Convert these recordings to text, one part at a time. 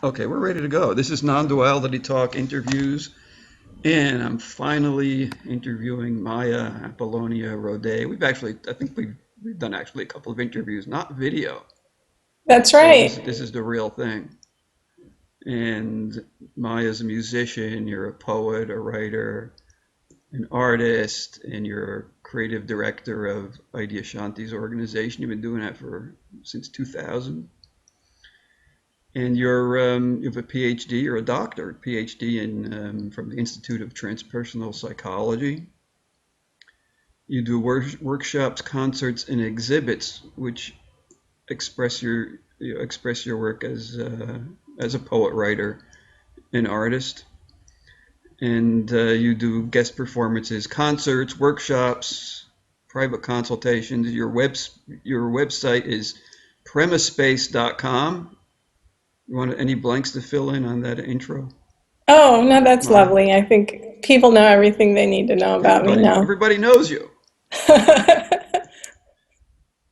Okay, we're ready to go. This is Non-Duality Talk interviews, and I'm finally interviewing Maya Apollonia Rode. I think we've done actually a couple of interviews, not video. That's So right. this is the real thing. And Maya's a musician, you're a poet, a writer, an artist, and you're a creative director of Idea Shanti's organization. You've been doing that for since 2000. And you have a PhD or a doctorate, PhD from the Institute of Transpersonal Psychology. You do workshops, concerts, and exhibits, which express your work as a poet, writer, and artist. And you do guest performances, concerts, workshops, private consultations. Your website is premisespace.com. You want any blanks to fill in on that intro, Oh, no, that's Maya? lovely. I think people know everything they need to know about me now. Everybody knows you.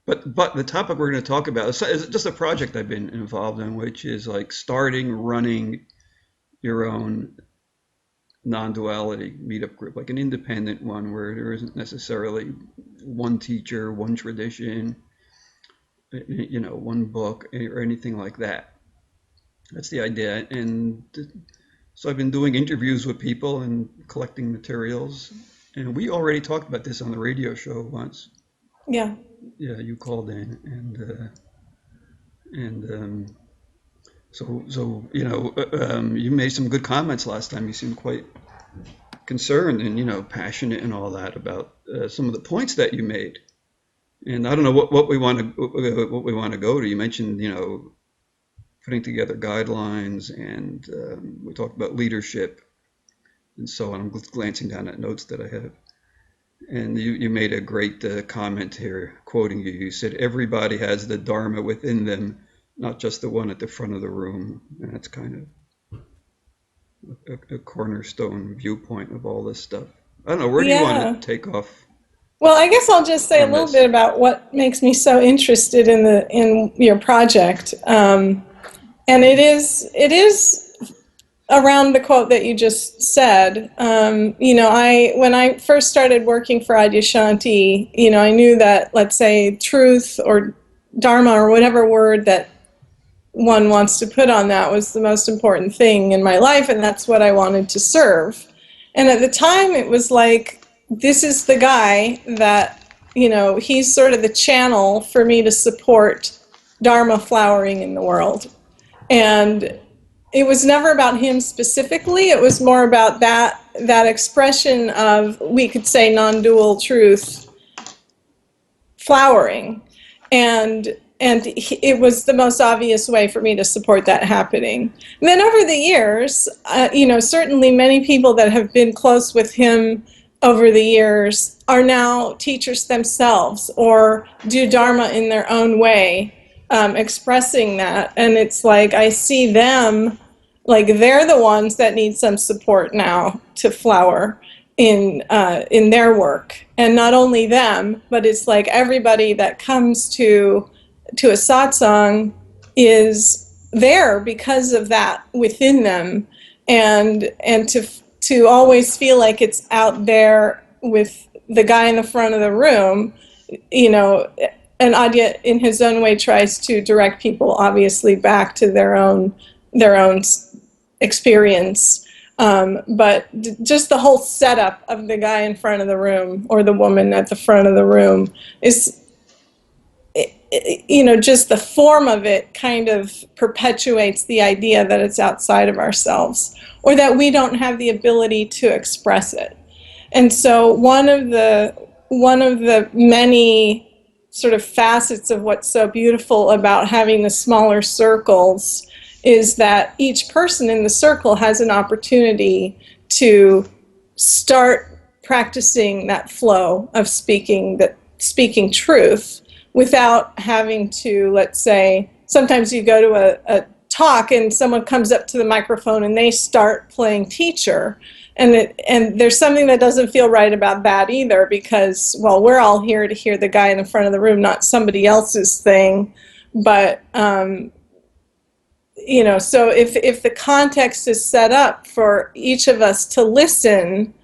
But the topic we're going to talk about is just a project I've been involved in, which is like running your own non-duality meetup group, like an independent one where there isn't necessarily one teacher, one tradition, one book or anything like that. That's the idea. And so I've been doing interviews with people and collecting materials. And we already talked about this on the radio show once. Yeah. Yeah, you called in, and so you made some good comments last time. You seemed quite concerned and passionate and all that about some of the points that you made. And I don't know what we want to go to. You mentioned putting together guidelines, and we talked about leadership and so on. I'm glancing down at notes that I have. And you made a great comment here, quoting you. You said, everybody has the Dharma within them, not just the one at the front of the room. And that's kind of a cornerstone viewpoint of all this stuff. I don't know, where do you want Yeah. to take off Well, I guess I'll just say a on little this? bit about what makes me so interested in your project. And it is around the quote that you just said. I when I first started working for Adyashanti, I knew that, let's say, truth or dharma or whatever word that one wants to put on that was the most important thing in my life, and that's what I wanted to serve. And at the time, it was like, this is the guy that, he's sort of the channel for me to support dharma flowering in the world. And it was never about him specifically. It was more about that expression of, we could say, non-dual truth flowering. And it was the most obvious way for me to support that happening. And then over the years, certainly many people that have been close with him over the years are now teachers themselves or do Dharma in their own way, expressing that. And it's like I see them like they're the ones that need some support now to flower in their work. And not only them, but it's like everybody that comes to a satsang is there because of that within them, and to always feel like it's out there with the guy in the front of the room, you know. And Adya, in his own way, tries to direct people, obviously, back to their own experience. But just the whole setup of the guy in front of the room or the woman at the front of the room is, just the form of it kind of perpetuates the idea that it's outside of ourselves or that we don't have the ability to express it. And so one of the many sort of facets of what's so beautiful about having the smaller circles is that each person in the circle has an opportunity to start practicing that flow of speaking truth without having to, let's say, sometimes you go to a talk and someone comes up to the microphone and they start playing teacher. And there's something that doesn't feel right about that either, because, well, we're all here to hear the guy in the front of the room, not somebody else's thing. But so if the context is set up for each of us to listen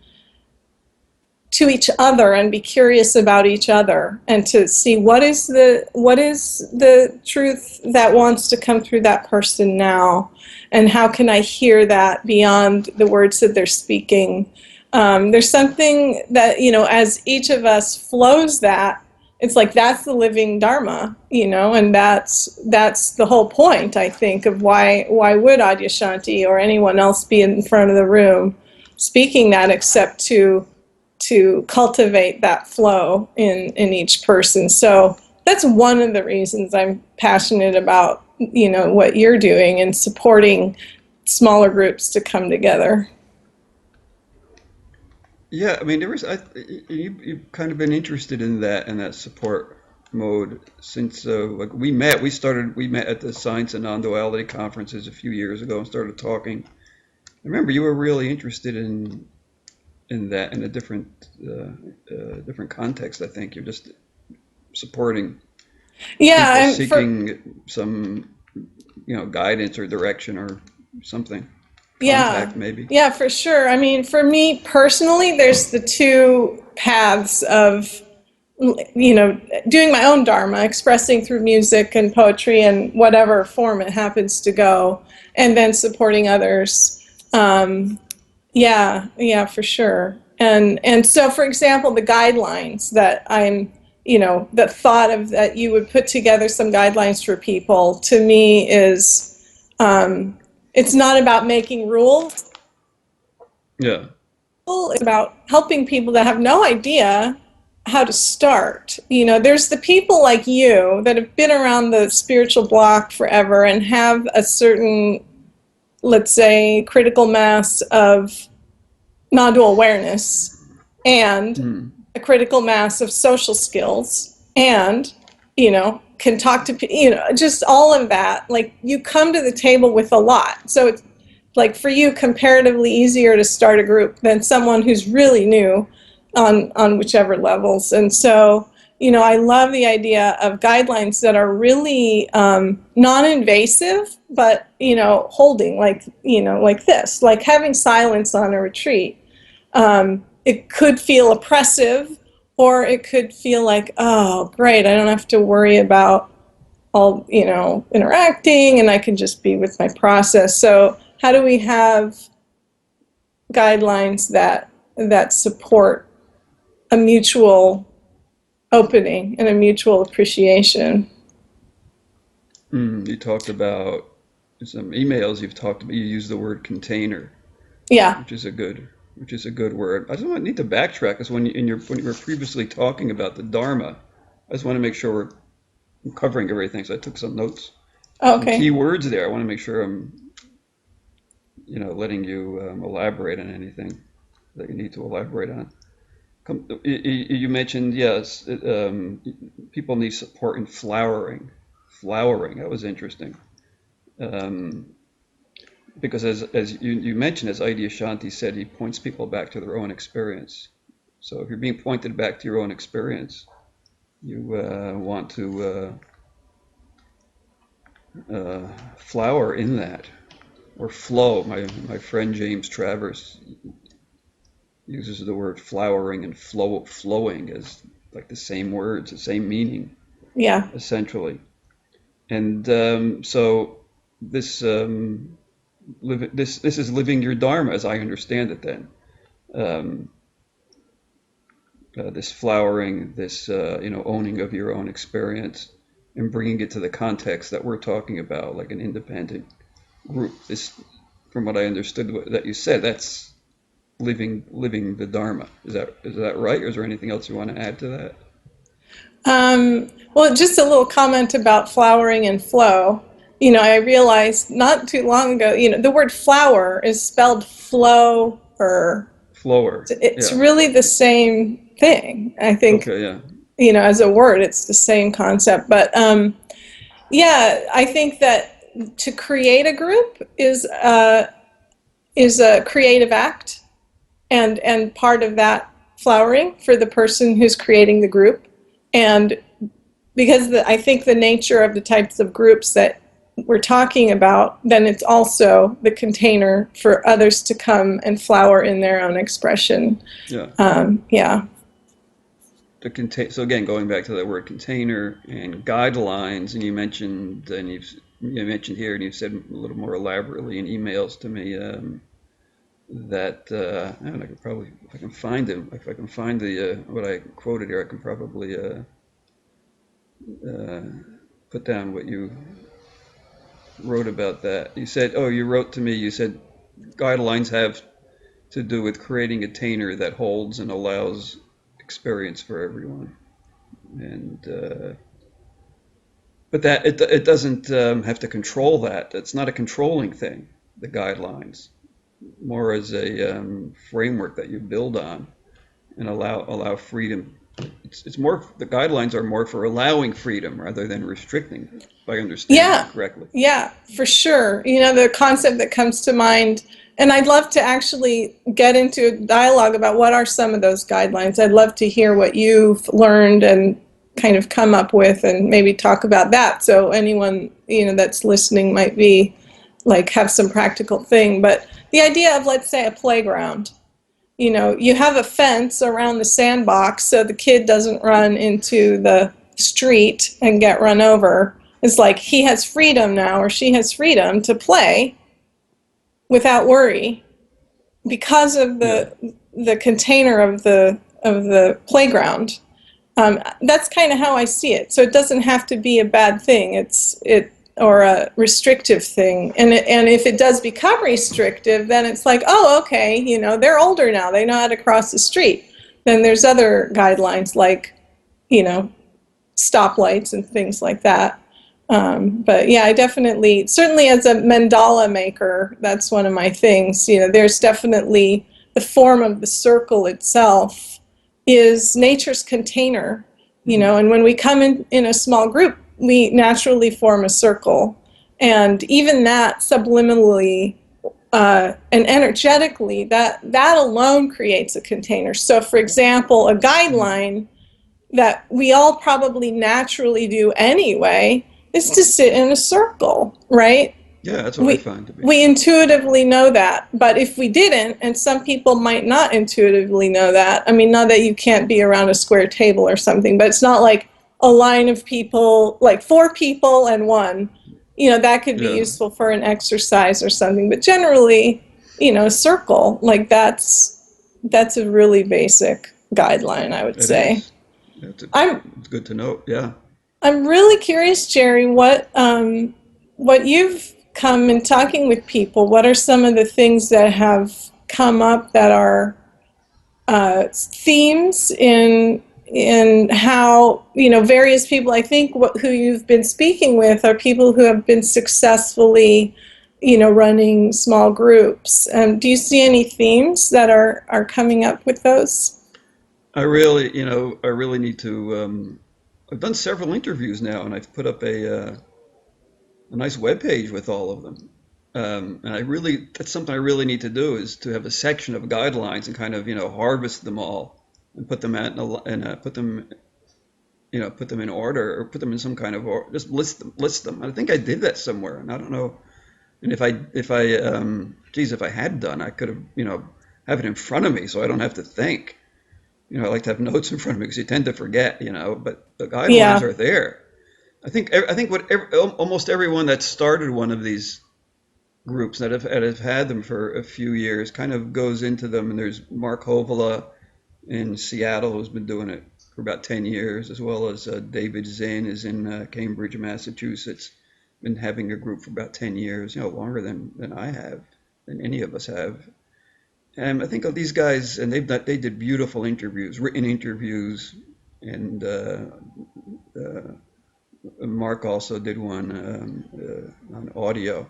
to each other and be curious about each other and to see what is the truth that wants to come through that person now, and how can I hear that beyond the words that they're speaking. There's something that, as each of us flows that, it's like that's the living Dharma, and that's the whole point, I think, of why would Adyashanti or anyone else be in front of the room speaking that, except to cultivate that flow in each person. So that's one of the reasons I'm passionate about, what you're doing and supporting smaller groups to come together. Yeah, I mean, you've kind of been interested in that support mode since like we met. We met at the Science and Non-Duality conferences a few years ago and started talking. I remember you were really interested in that in a different context. I think you're just supporting Yeah, people seeking some guidance or direction or something, yeah, contact maybe. yeah, for sure. I mean, for me personally, there's the two paths of, doing my own dharma, expressing through music and poetry and whatever form it happens to go, and then supporting others. Yeah, for sure. And so, for example, the guidelines that the thought of that you would put together some guidelines for people, to me is, it's not about making rules. Yeah. It's about helping people that have no idea how to start. There's the people like you that have been around the spiritual block forever and have a certain, let's say, critical mass of non-dual awareness and Mm. a critical mass of social skills and, can talk to, just all of that. Like, you come to the table with a lot. So it's like, for you, comparatively easier to start a group than someone who's really new on whichever levels. And so, I love the idea of guidelines that are really non-invasive, but, holding, like this, like having silence on a retreat. It could feel oppressive, or it could feel like, oh, great, I don't have to worry about all, interacting, and I can just be with my process. So how do we have guidelines that support a mutual opening and a mutual appreciation? You talked about some emails. You've talked about, you use the word container, Yeah. which is a good word. I just need to backtrack because when you were previously talking about the Dharma, I just want to make sure we're covering everything. So I took some notes, some Okay. key words there. I want to make sure I'm letting you elaborate on anything that you need to elaborate on. You mentioned, yes, people need support in flowering. Flowering, that was interesting. Um, because as you mentioned, as Adyashanti said, he points people back to their own experience. So if you're being pointed back to your own experience, you want to flower in that, or flow. My friend James Travers uses the word flowering and flowing as like the same words, the same meaning, Yeah. essentially. And so this this is living your dharma, as I understand it. Then um, this flowering, this owning of your own experience, and bringing it to the context that we're talking about, like an independent group. This, from what I understood that you said, that's living the dharma. Is that right, or is there anything else you want to add to that? Well, just a little comment about flowering and flow. I realized not too long ago, the word flower is spelled flower. Flower. It's Yeah. really the same thing. I think, Okay. Yeah. as a word, it's the same concept. But yeah, I think that to create a group is a creative act, and part of that flowering for the person who's creating the group. And because I think the nature of the types of groups that we're talking about, then it's also the container for others to come and flower in their own expression. Yeah. Yeah. So again, going back to that word container and guidelines, and you mentioned here, and you've said a little more elaborately in emails to me, that and I could probably, if I can find them, if I can find the what I quoted here, I can probably put down what you wrote about that. You said, oh, you wrote to me, you said guidelines have to do with creating a container that holds and allows experience for everyone. And but that it doesn't have to control that. It's not a controlling thing, the guidelines, more as a framework that you build on and allow freedom. It's more, the guidelines are more for allowing freedom rather than restricting, if I understand Yeah. it correctly. Yeah, for sure. The concept that comes to mind, and I'd love to actually get into a dialogue about what are some of those guidelines. I'd love to hear what you've learned and kind of come up with, and maybe talk about that. So anyone, that's listening might be like, have some practical thing. But the idea of, let's say, a playground. You have a fence around the sandbox so the kid doesn't run into the street and get run over. It's like he has freedom now, or she has freedom to play without worry because of the container of the playground. That's kind of how I see it. So it doesn't have to be a bad thing. Or a restrictive thing. And if it does become restrictive, then it's like, oh, okay, they're older now. They know how to cross the street. Then there's other guidelines like, stoplights and things like that. But yeah, certainly as a mandala maker, that's one of my things. There's definitely the form of the circle itself is nature's container, and when we come in a small group, we naturally form a circle. And even that subliminally and energetically, that alone creates a container. So for example, a guideline that we all probably naturally do anyway is to sit in a circle, right? Yeah, that's what I find to be. We intuitively know that. But if we didn't, and some people might not intuitively know that, I mean, not that you can't be around a square table or something, but it's not like a line of people, like 4 people and 1, that could be useful for an exercise or something. But generally, a circle, like that's a really basic guideline, I would say. It's good to know. Yeah. I'm really curious, Jerry, what you've come in talking with people. What are some of the things that have come up that are themes in how various people, I think, who you've been speaking with are people who have been successfully running small groups. Do you see any themes that are coming up with those? I really need to. I've done several interviews now, and I've put up a nice web page with all of them. And that's something I really need to do, is to have a section of guidelines and kind of harvest them all and put them put them in order, or put them in some kind of order. Just list them. I think I did that somewhere, and I don't know. And if I had done, I could have have it in front of me so I don't have to think. I like to have notes in front of me because you tend to forget. But the guidelines are there. I think almost everyone that started one of these groups that have had them for a few years kind of goes into them. And there's Mark Hovola in Seattle, who's been doing it for about 10 years, as well as David Zinn is in Cambridge, Massachusetts, been having a group for about 10 years, longer than I have, than any of us have. And I think of these guys, and they did beautiful interviews, written interviews, and Mark also did one on audio,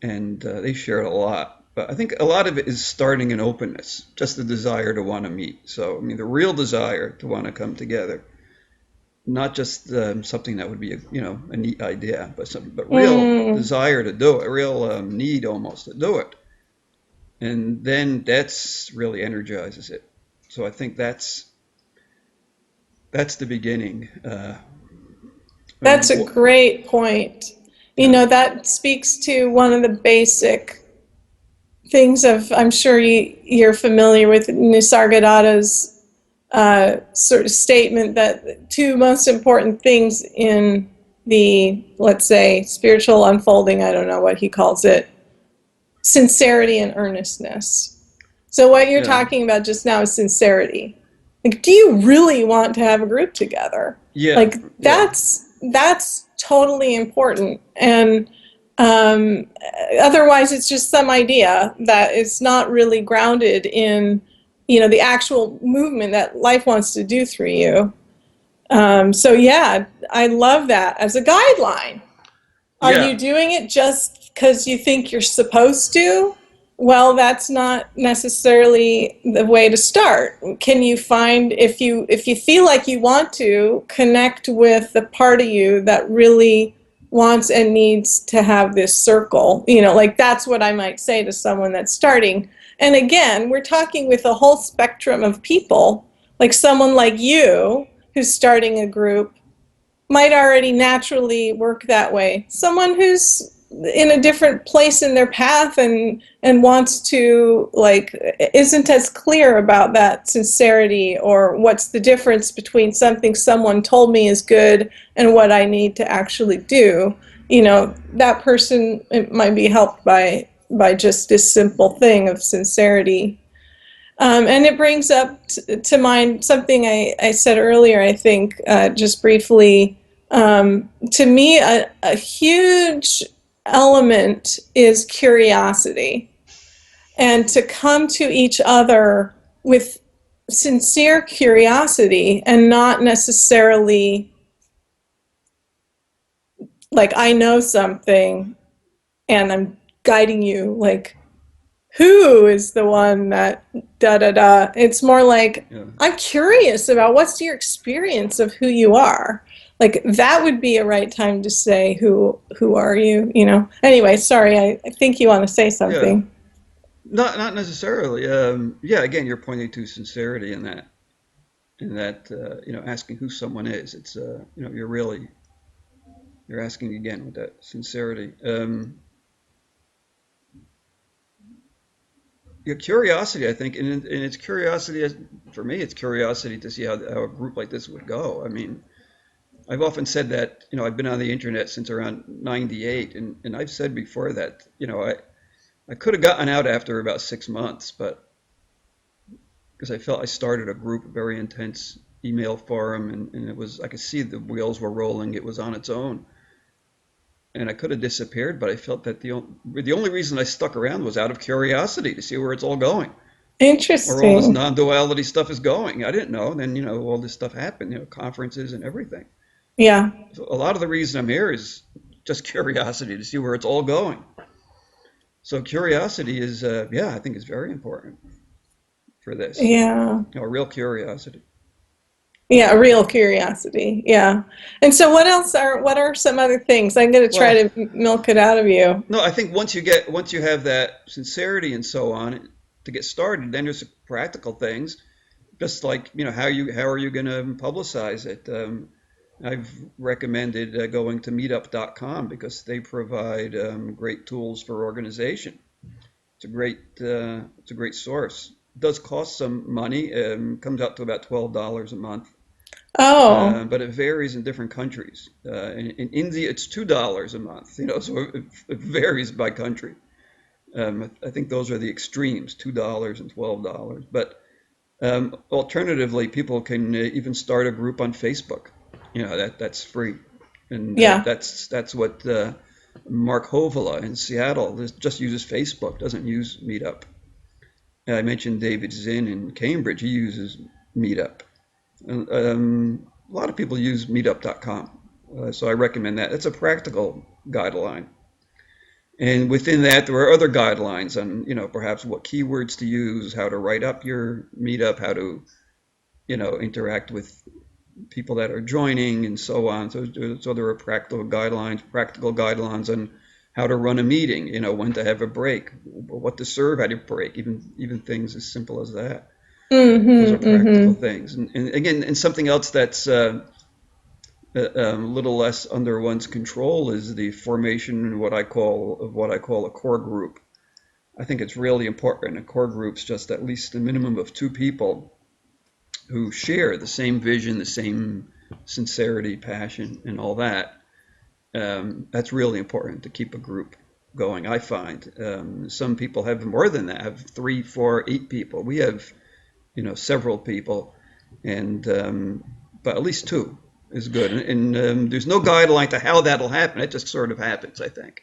and they shared a lot. But I think a lot of it is starting an openness, just the desire to want to meet. So, I mean, the real desire to want to come together, not just something that would be a neat idea, but real desire to do it, real need almost to do it. And then that's really energizes it. So I think that's the beginning. That's a great point. You know, that speaks to one of the basic things of, I'm sure you're familiar with Nisargadatta's sort of statement that the two most important things in the, let's say, spiritual unfolding, I don't know what he calls it, sincerity and earnestness. So what you're Yeah. talking about just now is sincerity. Like, do you really want to have a group together? Yeah. Like, Yeah. that's totally important. And otherwise, it's just some idea that is not really grounded in, you know, the actual movement that life wants to do through you. So yeah, I love that as a guideline. Are Yeah. you doing it just because you think you're supposed to? Well, that's not necessarily the way to start. Can you find, if you feel like you want to connect with the part of you that really wants and needs to have this circle, you know, like that's what I might say to someone that's starting. And again, we're talking with a whole spectrum of people, like someone like you who's starting a group might already naturally work that way. Someone who's in a different place in their path and wants to, like, isn't as clear about that sincerity, or what's the difference between something someone told me is good and what I need to actually do, you know, that person, it might be helped by just this simple thing of sincerity. And it brings up to mind something I said earlier, I think, just briefly. To me, a huge element is curiosity, and to come to each other with sincere curiosity and not necessarily like, I know something and I'm guiding you, like, who is the one that da da da. It's more like, Yeah. I'm curious about what's your experience of who you are. Like, that would be a right time to say, who are you, you know? Anyway, sorry, I think you want to say Yeah. something. Not necessarily. Yeah. Again, you're pointing to sincerity in that you know, asking who someone is. It's you know, you're asking again with that sincerity. Your curiosity, I think, and it's curiosity, for me, it's curiosity to see how a group like this would go. I mean, I've often said that, you know, I've been on the internet since around 98, and I've said before that, you know, I could have gotten out after about 6 months, but because I felt I started a group, a very intense email forum, and it was, I could see the wheels were rolling, it was on its own. And I could have disappeared, but I felt that the only reason I stuck around was out of curiosity to see where it's all going, where all this Interesting. non-duality stuff is going. I didn't know. And then, you know, all this stuff happened, you know, conferences and everything. Yeah. So a lot of the reason I'm here is just curiosity to see where it's all going. So curiosity is, yeah, I think is very important for this. Yeah. You know, real curiosity. Yeah, real curiosity. Yeah. And so what are some other things? I'm going to Well, try to milk it out of you. no, I think once you have that sincerity and so on to get started, then there's practical things, just like, you know, how are you going to publicize it? I've recommended going to meetup.com because they provide great tools for organization. It's a great source. It does cost some money. Comes out to about $12 a month, Oh, but it varies in different countries. In India, it's $2 a month. You know, so it varies by country. I think those are the extremes, $2 and $12. But alternatively, people can even start a group on Facebook. You know, that's free, and yeah. that's what Mark Hovala in Seattle just uses Facebook, doesn't use Meetup. I mentioned David Zinn in Cambridge; he uses Meetup. A lot of people use Meetup.com, so I recommend that. It's a practical guideline, and within that, there are other guidelines on, you know, perhaps what keywords to use, how to write up your Meetup, how to, you know, interact with people that are joining and so on. So there are practical guidelines on how to run a meeting, you know, when to have a break, what to serve at a break, even things as simple as that. Those are Mm-hmm, practical mm-hmm. things. And again, and something else that's a little less under one's control is the formation of what I call a core group. I think it's really important. A core group's just at least a minimum of two people who share the same vision, the same sincerity, passion, and all that. That's really important to keep a group going, I find. Some people have more than that, have 3, 4, 8 people. We have, several people, and but at least two is good. And there's no guideline to how that'll happen. It just sort of happens, I think.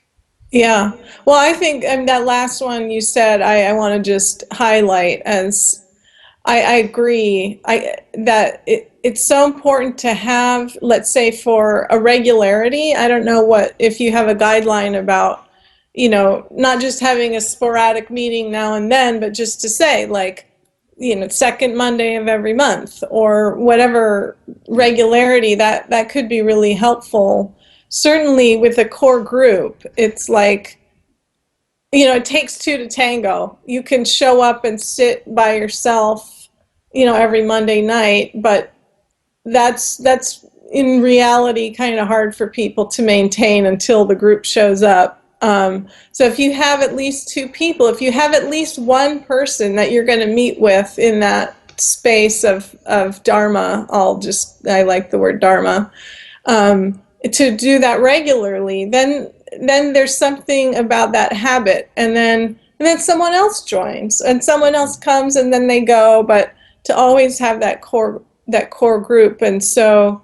Yeah. Well, I think that last one you said, I want to just highlight as I agree. It's so important to have, let's say, for a regularity. I don't know if you have a guideline about, not just having a sporadic meeting now and then, but just to say, like, second Monday of every month or whatever regularity that could be really helpful. Certainly with a core group, it's like, it takes two to tango. You can show up and sit by yourself, every Monday night, but that's in reality kind of hard for people to maintain until the group shows up. So if you have at least two people, if you have at least one person that you're going to meet with in that space of Dharma, I like the word Dharma, to do that regularly, then there's something about that habit, and then someone else joins and someone else comes and then they go, but to always have that core group. And so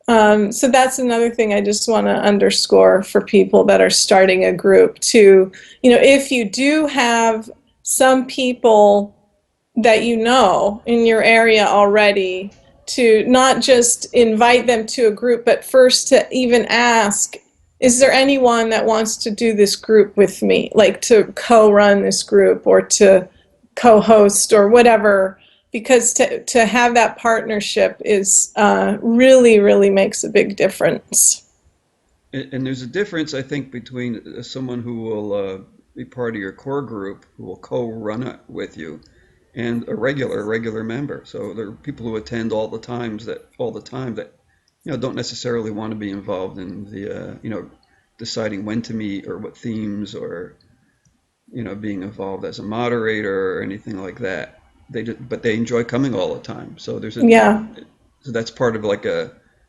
that's another thing I just want to underscore for people that are starting a group to, if you do have some people that in your area already, to not just invite them to a group, but first to even ask, is there anyone that wants to do this group with me, like to co-run this group or to co-host or whatever, because to have that partnership is really, really makes a big difference. And there's a difference, I think, between someone who will be part of your core group, who will co-run it with you, and a regular member. So there are people who attend all the time that don't necessarily want to be involved in the deciding when to meet or what themes or being involved as a moderator or anything like that. But they enjoy coming all the time. So so that's part of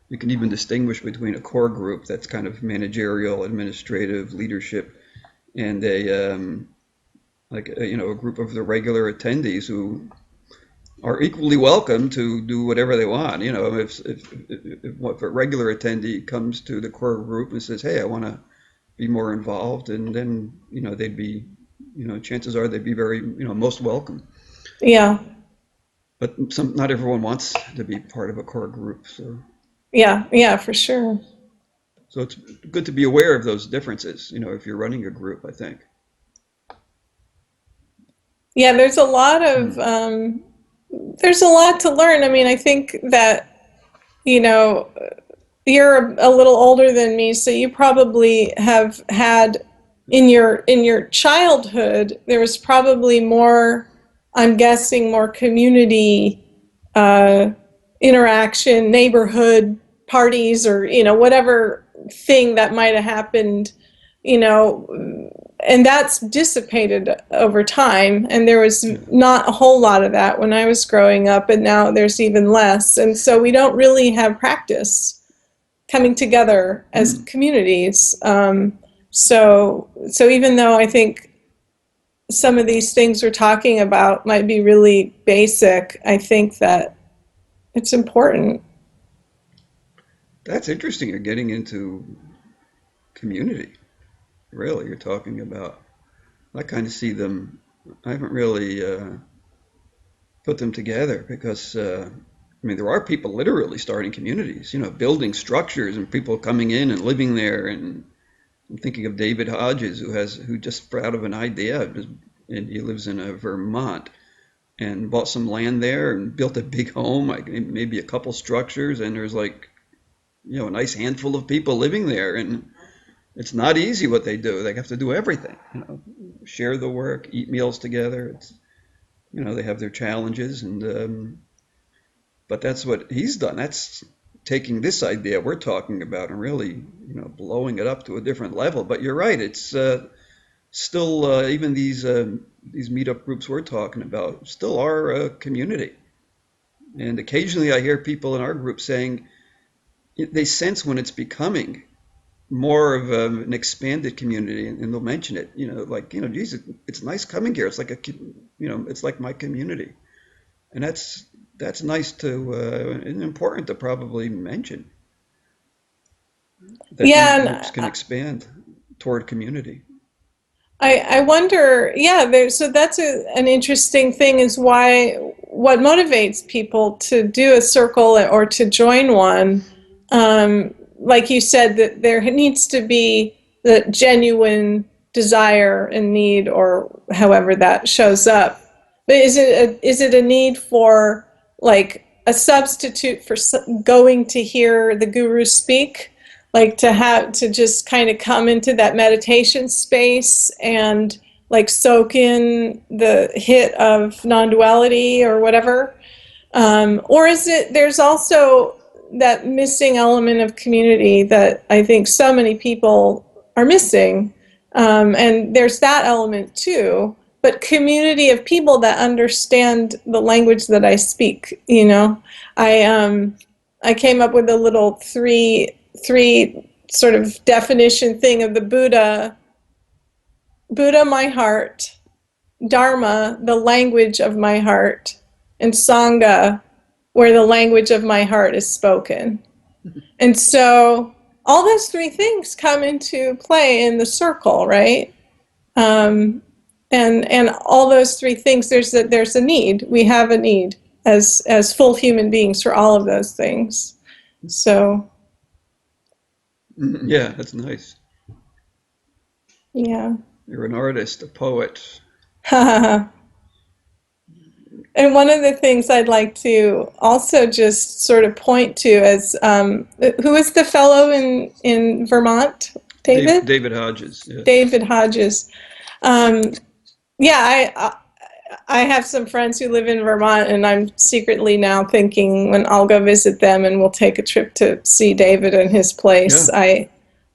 you can even distinguish between a core group that's kind of managerial, administrative, leadership, and a group of the regular attendees who are equally welcome to do whatever they want. If a regular attendee comes to the core group and says, "Hey, I want to be more involved," and then they'd be, chances are they'd be very, most welcome. Yeah. But not everyone wants to be part of a core group, so. Yeah, for sure. So it's good to be aware of those differences, if you're running a group, I think. Yeah, there's a lot to learn. I mean, I think that, you're a little older than me, so you probably have had in your childhood, there was probably more, I'm guessing, more community interaction, neighborhood parties, or whatever thing that might have happened, and that's dissipated over time, and there was not a whole lot of that when I was growing up, and now there's even less. And so we don't really have practice coming together as communities. So even though I think some of these things we're talking about might be really basic, I think that it's important. That's interesting. You're getting into community. Really, you're talking about. I kind of see them. I haven't really put them together because there are people literally starting communities. Building structures and people coming in and living there. And I'm thinking of David Hodges, who just out of an idea, and he lives in Vermont, and bought some land there and built a big home, like maybe a couple structures, and there's a nice handful of people living there, and it's not easy what they do. They have to do everything, share the work, eat meals together. It's, they have their challenges, and but that's what he's done. That's taking this idea we're talking about and really, blowing it up to a different level. But you're right, it's still even these meetup groups we're talking about still are a community. And occasionally I hear people in our group saying they sense when it's becoming more of an expanded community, and they'll mention it, geez, it's nice coming here. It's like it's like my community, and that's nice to and important to probably mention that Yeah, these groups can and expand toward community. I wonder, yeah, so that's an interesting thing is what motivates people to do a circle or to join one. Like you said, that there needs to be the genuine desire and need, or however that shows up. But is it a need for like a substitute for going to hear the guru speak? Like to have to just kind of come into that meditation space and like soak in the hit of non-duality or whatever, or is it there's also that missing element of community that I think so many people are missing, and there's that element too, but community of people that understand the language that I speak. I came up with a little three sort of definition thing of the Buddha. Buddha, my heart; Dharma, the language of my heart; and Sangha, where the language of my heart is spoken. And so all those three things come into play in the circle, right? And all those three things, there's a need. We have a need as full human beings for all of those things. So Yeah, that's nice. yeah. You're an artist, a poet. And one of the things I'd like to also just sort of point to as who is the fellow in Vermont? David? David Hodges. Yeah. David Hodges. Um, yeah, I have some friends who live in Vermont, and I'm secretly now thinking when I'll go visit them and we'll take a trip to see David and his place. Yeah.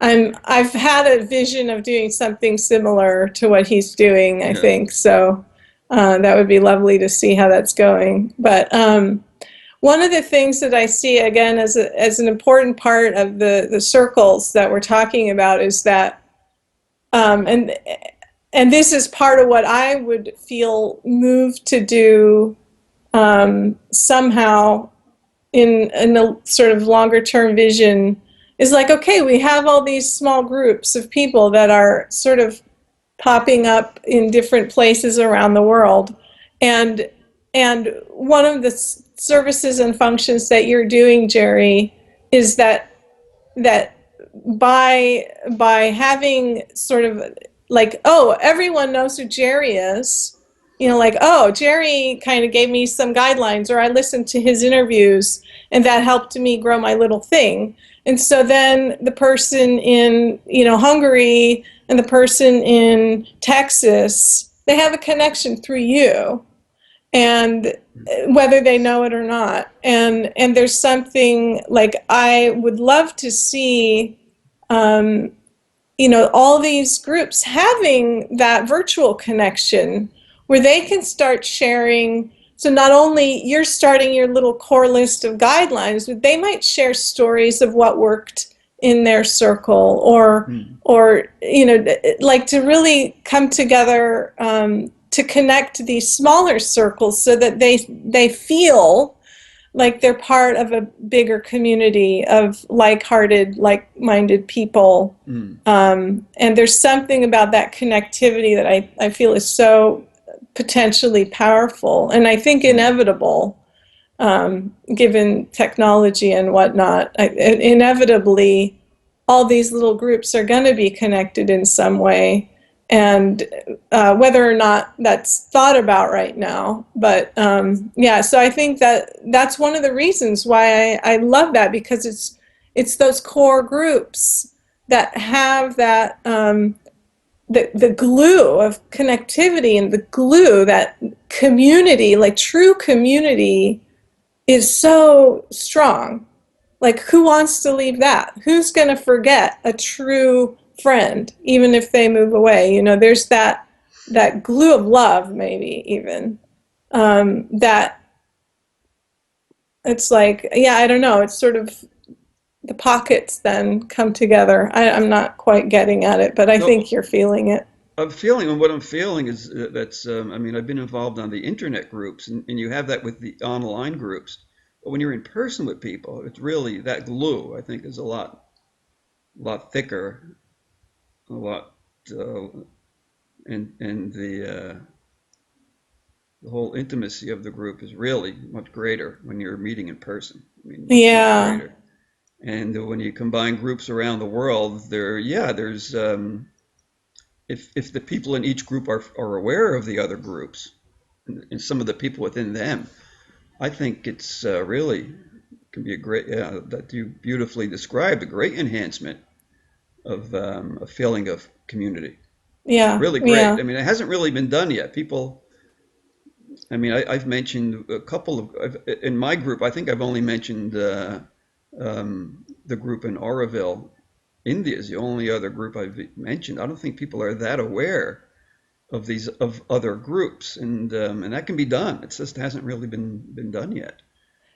I've had a vision of doing something similar to what he's doing, I Yeah. think. So that would be lovely to see how that's going. But one of the things that I see, again, as an important part of the circles that we're talking about is that, and this is part of what I would feel moved to do somehow in a sort of longer term vision, is like, okay, we have all these small groups of people that are sort of popping up in different places around the world, and one of the services and functions that you're doing, Jerry, is that by having sort of like, oh, everyone knows who Jerry is, like, oh, Jerry kind of gave me some guidelines, or I listened to his interviews and that helped me grow my little thing. And so then the person in Hungary and the person in Texas, they have a connection through you, and whether they know it or not. And there's something like I would love to see, all these groups having that virtual connection where they can start sharing. So not only you're starting your little core list of guidelines, but they might share stories of what worked in their circle, or like to really come together to connect these smaller circles so that they feel like they're part of a bigger community of like-hearted, like-minded people. And there's something about that connectivity that I feel is so potentially powerful, and I think inevitable, given technology and whatnot. Inevitably, all these little groups are going to be connected in some way, and whether or not that's thought about right now. But yeah, so I think that's one of the reasons why I love that, because it's those core groups that have that the glue of connectivity, and the glue that community, like true community, is so strong. Like, who wants to leave that? Who's going to forget a true friend, even if they move away? You know, there's that glue of love, maybe even that it's like, yeah, I don't know. It's sort of the pockets then come together. I'm not quite getting at it, but I No, think you're feeling it. I'm feeling, and what I'm feeling is that's, I mean, I've been involved on the internet groups, and you have that with the online groups. But when you're in person with people, it's really that glue, I think, is lot thicker, a lot, uh, and the whole intimacy of the group is really much greater when you're meeting in person. I mean, much Yeah. greater. And when you combine groups around the world, there's if the people in each group are aware of the other groups and some of the people within them, I think it's really can be a great, yeah, that you beautifully described, a great enhancement of a feeling of community. Yeah. Really great. Yeah. I mean, it hasn't really been done yet. People, I mean, I've mentioned a couple of, in my group, I think I've only mentioned the group in Auroville. India is the only other group I've mentioned. I don't think people are that aware of these of other groups, and that can be done. It just hasn't really been done yet.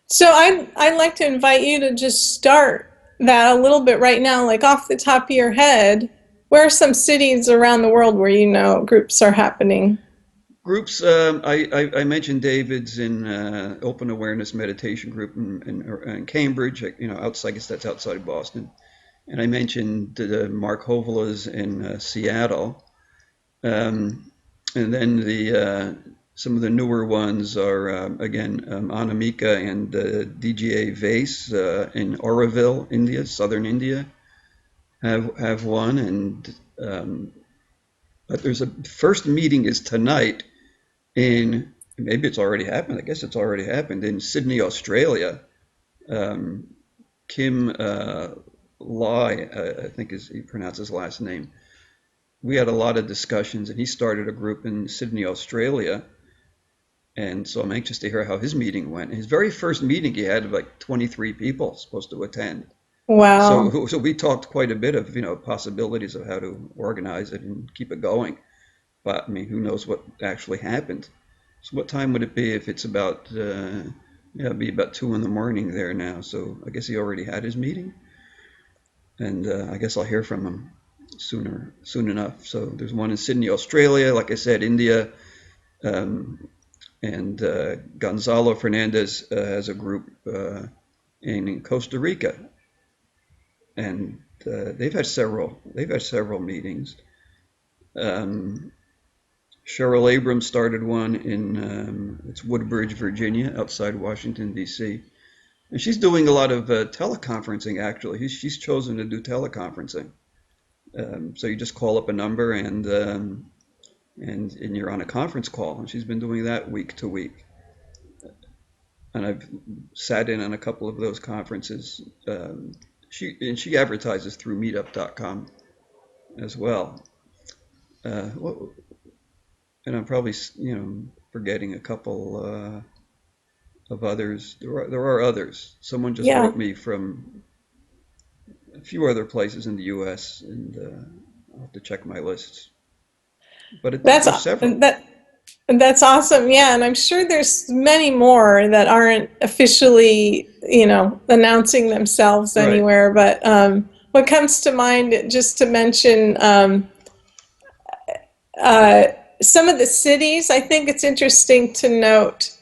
So I'd like to invite you to just start that a little bit right now, like off the top of your head. Where are some cities around the world where you know groups are happening? Groups, I mentioned David's in Open Awareness Meditation Group in Cambridge, you know, outside, I guess that's outside of Boston. And I mentioned Mark Hovela's in Seattle. And then some of the newer ones are again Anamika and DGA Vase in Auroville, India, southern India, have one, and but there's a first meeting is tonight in, maybe it's already happened. I guess it's already happened in Sydney, Australia. Um, Kim Lai, I think is he pronounced his last name. We had a lot of discussions, and he started a group in Sydney, Australia. And so I'm anxious to hear how his meeting went. His very first meeting, he had like 23 people supposed to attend. Wow. So we talked quite a bit of, you know, possibilities of how to organize it and keep it going. But I mean, who knows what actually happened? So what time would it be if it's about, yeah, it'd be about 2 in the morning there now. So I guess he already had his meeting, and I guess I'll hear from him soon enough. So there's one in Sydney, Australia. Like I said, India. And Gonzalo Fernandez has a group in Costa Rica, and they've had several meetings. Um, Cheryl Abrams started one in it's Woodbridge, Virginia, outside Washington D.C., and she's doing a lot of teleconferencing. Actually, she's chosen to do teleconferencing. So you just call up a number and you're on a conference call, and she's been doing that week to week. And I've sat in on a couple of those conferences. She advertises through Meetup.com as well. Uh, and I'm probably forgetting a couple of others. There are others. Someone just Yeah. wrote me from a few other places in the U.S. and I'll have to check my lists. But That's there's several. that that's awesome. Yeah, and I'm sure there's many more that aren't officially, announcing themselves Right. anywhere. But what comes to mind, just to mention, uh, some of the cities, I think it's interesting to note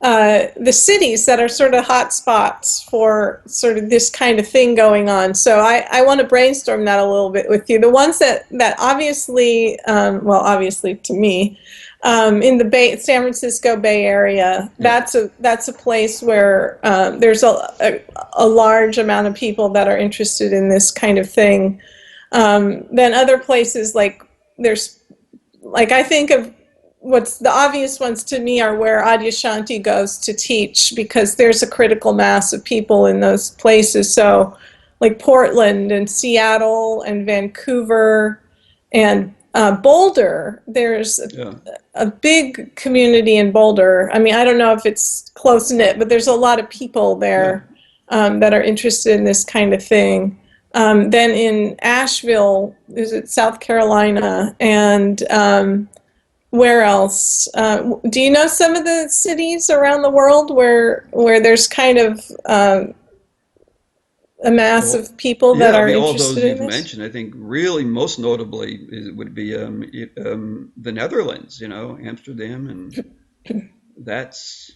the cities that are sort of hot spots for sort of this kind of thing going on. So I want to brainstorm that a little bit with you. The ones that obviously, well, obviously to me, in the San Francisco Bay Area, Yeah. that's a place where there's a large amount of people that are interested in this kind of thing. Then other places I think of what's the obvious ones to me are where Adyashanti goes to teach, because there's a critical mass of people in those places. So like Portland and Seattle and Vancouver and Boulder, there's Yeah. a big community in Boulder. I mean, I don't know if it's close knit, but there's a lot of people Yeah. there. that are interested in this kind of thing. Then in Asheville, is it South Carolina, and where else? Do you know some of the cities around the world where there's kind of a mass Well, of people that yeah, I are mean, all interested those in you've this? mentioned, I think really most notably would be the Netherlands, Amsterdam, and that's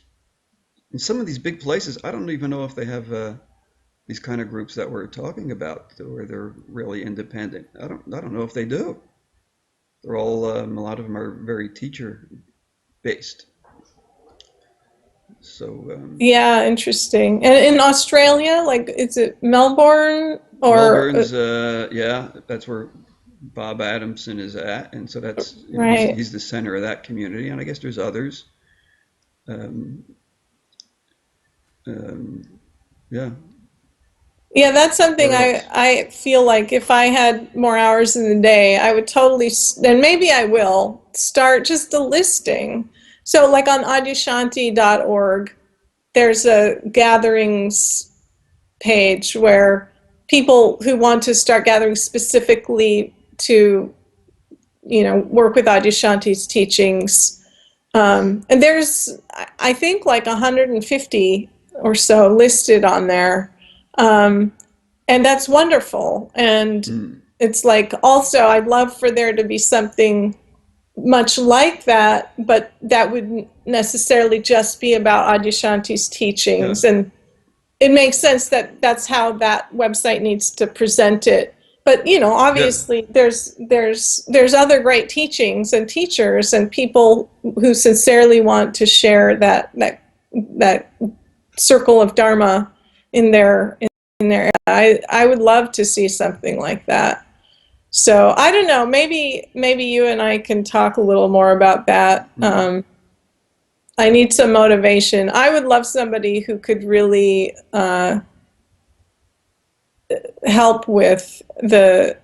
in some of these big places. I don't even know if they have these kind of groups that we're talking about where they're really independent. I don't know if they do. They're all a lot of them are very teacher based. So Yeah, interesting. And in Australia, like, is it Melbourne or Melbourne's, yeah, that's where Bob Adamson is at, and so that's right? he's the center of that community, and I guess there's others. Um, um, yeah, Yeah, that's something where else? I feel like if I had more hours in the day, I would totally, and maybe I will, start just a listing. So, like on adyashanti.org, there's a gatherings page where people who want to start gathering specifically to, work with Adyashanti's teachings. And there's, I think, like 150 or so listed on there. Um, and that's wonderful. And Mm, it's like also, I'd love for there to be something much like that, but that wouldn't necessarily just be about Adyashanti's yeah, teachings. And it makes sense that that's how that website needs to present it. But yeah, obviously, there's other great teachings and teachers and people who sincerely want to share that circle of Dharma in their. I would love to see something like that. So I don't know. Maybe you and I can talk a little more about that. mm, I need some motivation. I would love somebody who could really help with the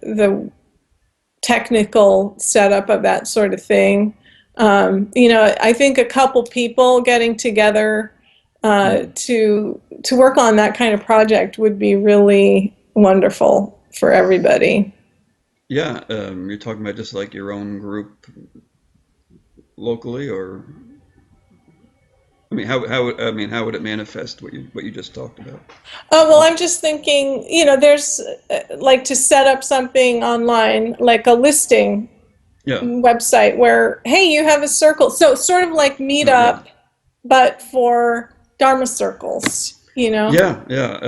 technical setup of that sort of thing. I think a couple people getting together mm. to work on that kind of project would be really wonderful for everybody. Yeah. You're talking about just like your own group locally, or I mean, how would it manifest what you just talked about? Oh, well, I'm just thinking, there's like to set up something online, like a listing Yeah. website where, hey, you have a circle. So sort of like Oh, yeah. Meetup, but for Dharma circles. Yeah. Yeah.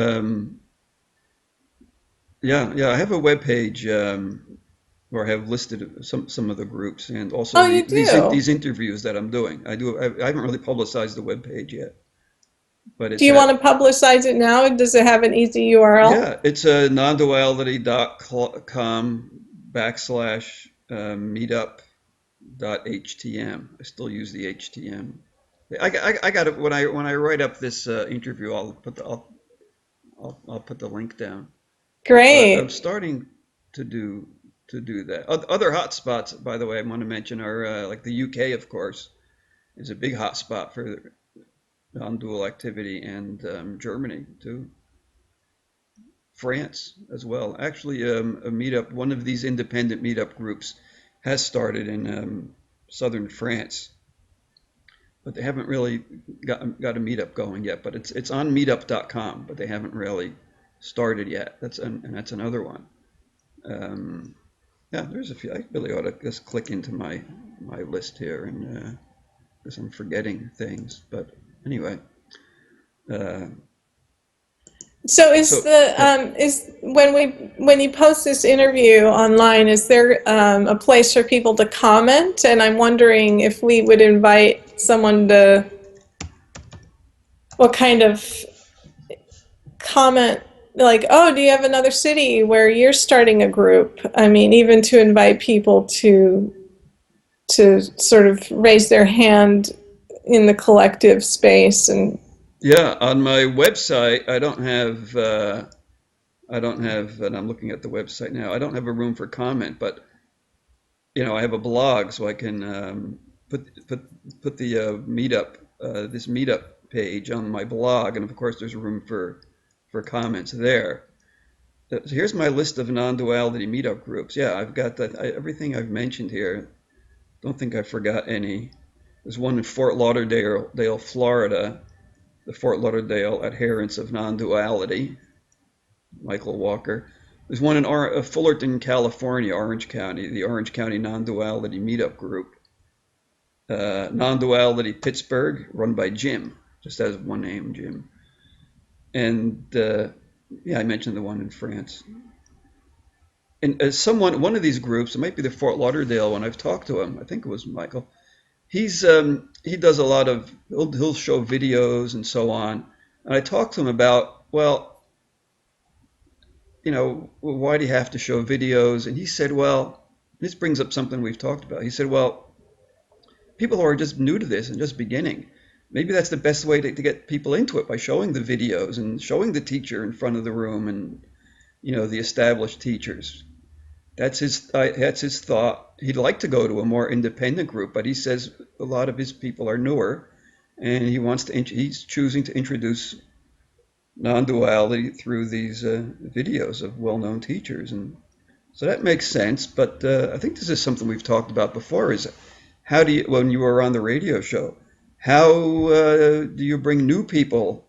Yeah. Yeah. I have a web page where I have listed some of the groups and also Oh, you do? these interviews that I'm doing. I haven't really publicized the web page yet, but Do it's you want at to publicize it now? Does it have an easy URL? yeah, it's a nonduality.com backslash meetup.htm. I still use the HTM. I got it when I write up this interview. I'll put the link down. But I'm Great. starting to do that. Other hotspots, by the way, I want to mention are like the UK, of course, is a big hotspot for non-dual activity, and Germany too. France as well. Actually, a meetup, one of these independent meetup groups has started in southern France, but they haven't really got a meetup going yet. But it's on meetup.com, but they haven't really started yet. And that's another one. Um, yeah, there's a few. I really ought to just click into my list here, and because I'm forgetting things. But anyway, uh, So is so the yeah. is when you post this interview online, is there a place for people to comment? And I'm wondering if we would invite someone to what kind of comment, like, oh, do you have another city where you're starting a group? I mean, even to invite people to sort of raise their hand in the collective space and Yeah, on my website, I don't have, and I'm looking at the website now. I don't have a room for comment, but I have a blog, so I can put the meetup this meetup page on my blog, and of course, there's room for for comments there. So here's my list of non-duality meetup groups. Yeah, I've got that. Everything I've mentioned here. Don't think I forgot any. There's one in Fort Lauderdale, Florida, the Fort Lauderdale Adherents of Non-Duality, Michael Walker. There's one in Fullerton, California, Orange County, the Orange County Non-Duality Meetup Group. Non-Duality Pittsburgh, run by Jim, just has one name, Jim. And yeah, I mentioned the one in France. And one of these groups, it might be the Fort Lauderdale one, I've talked to him, I think it was Michael. He does a lot of, he'll show videos and so on. And I talked to him about, well, you know, why do you have to show videos? And he said, well, this brings up something we've talked about. He said, well, people who are just new to this and just beginning, maybe that's the best way to get people into it, by showing the videos and showing the teacher in front of the room and, you know, the established teachers. That's his thought. He'd like to go to a more independent group, but he says a lot of his people are newer, and he's choosing to introduce non-duality through these videos of well-known teachers. And so that makes sense. But I think this is something we've talked about before, is how do you, when you were on the radio show, how do you bring new people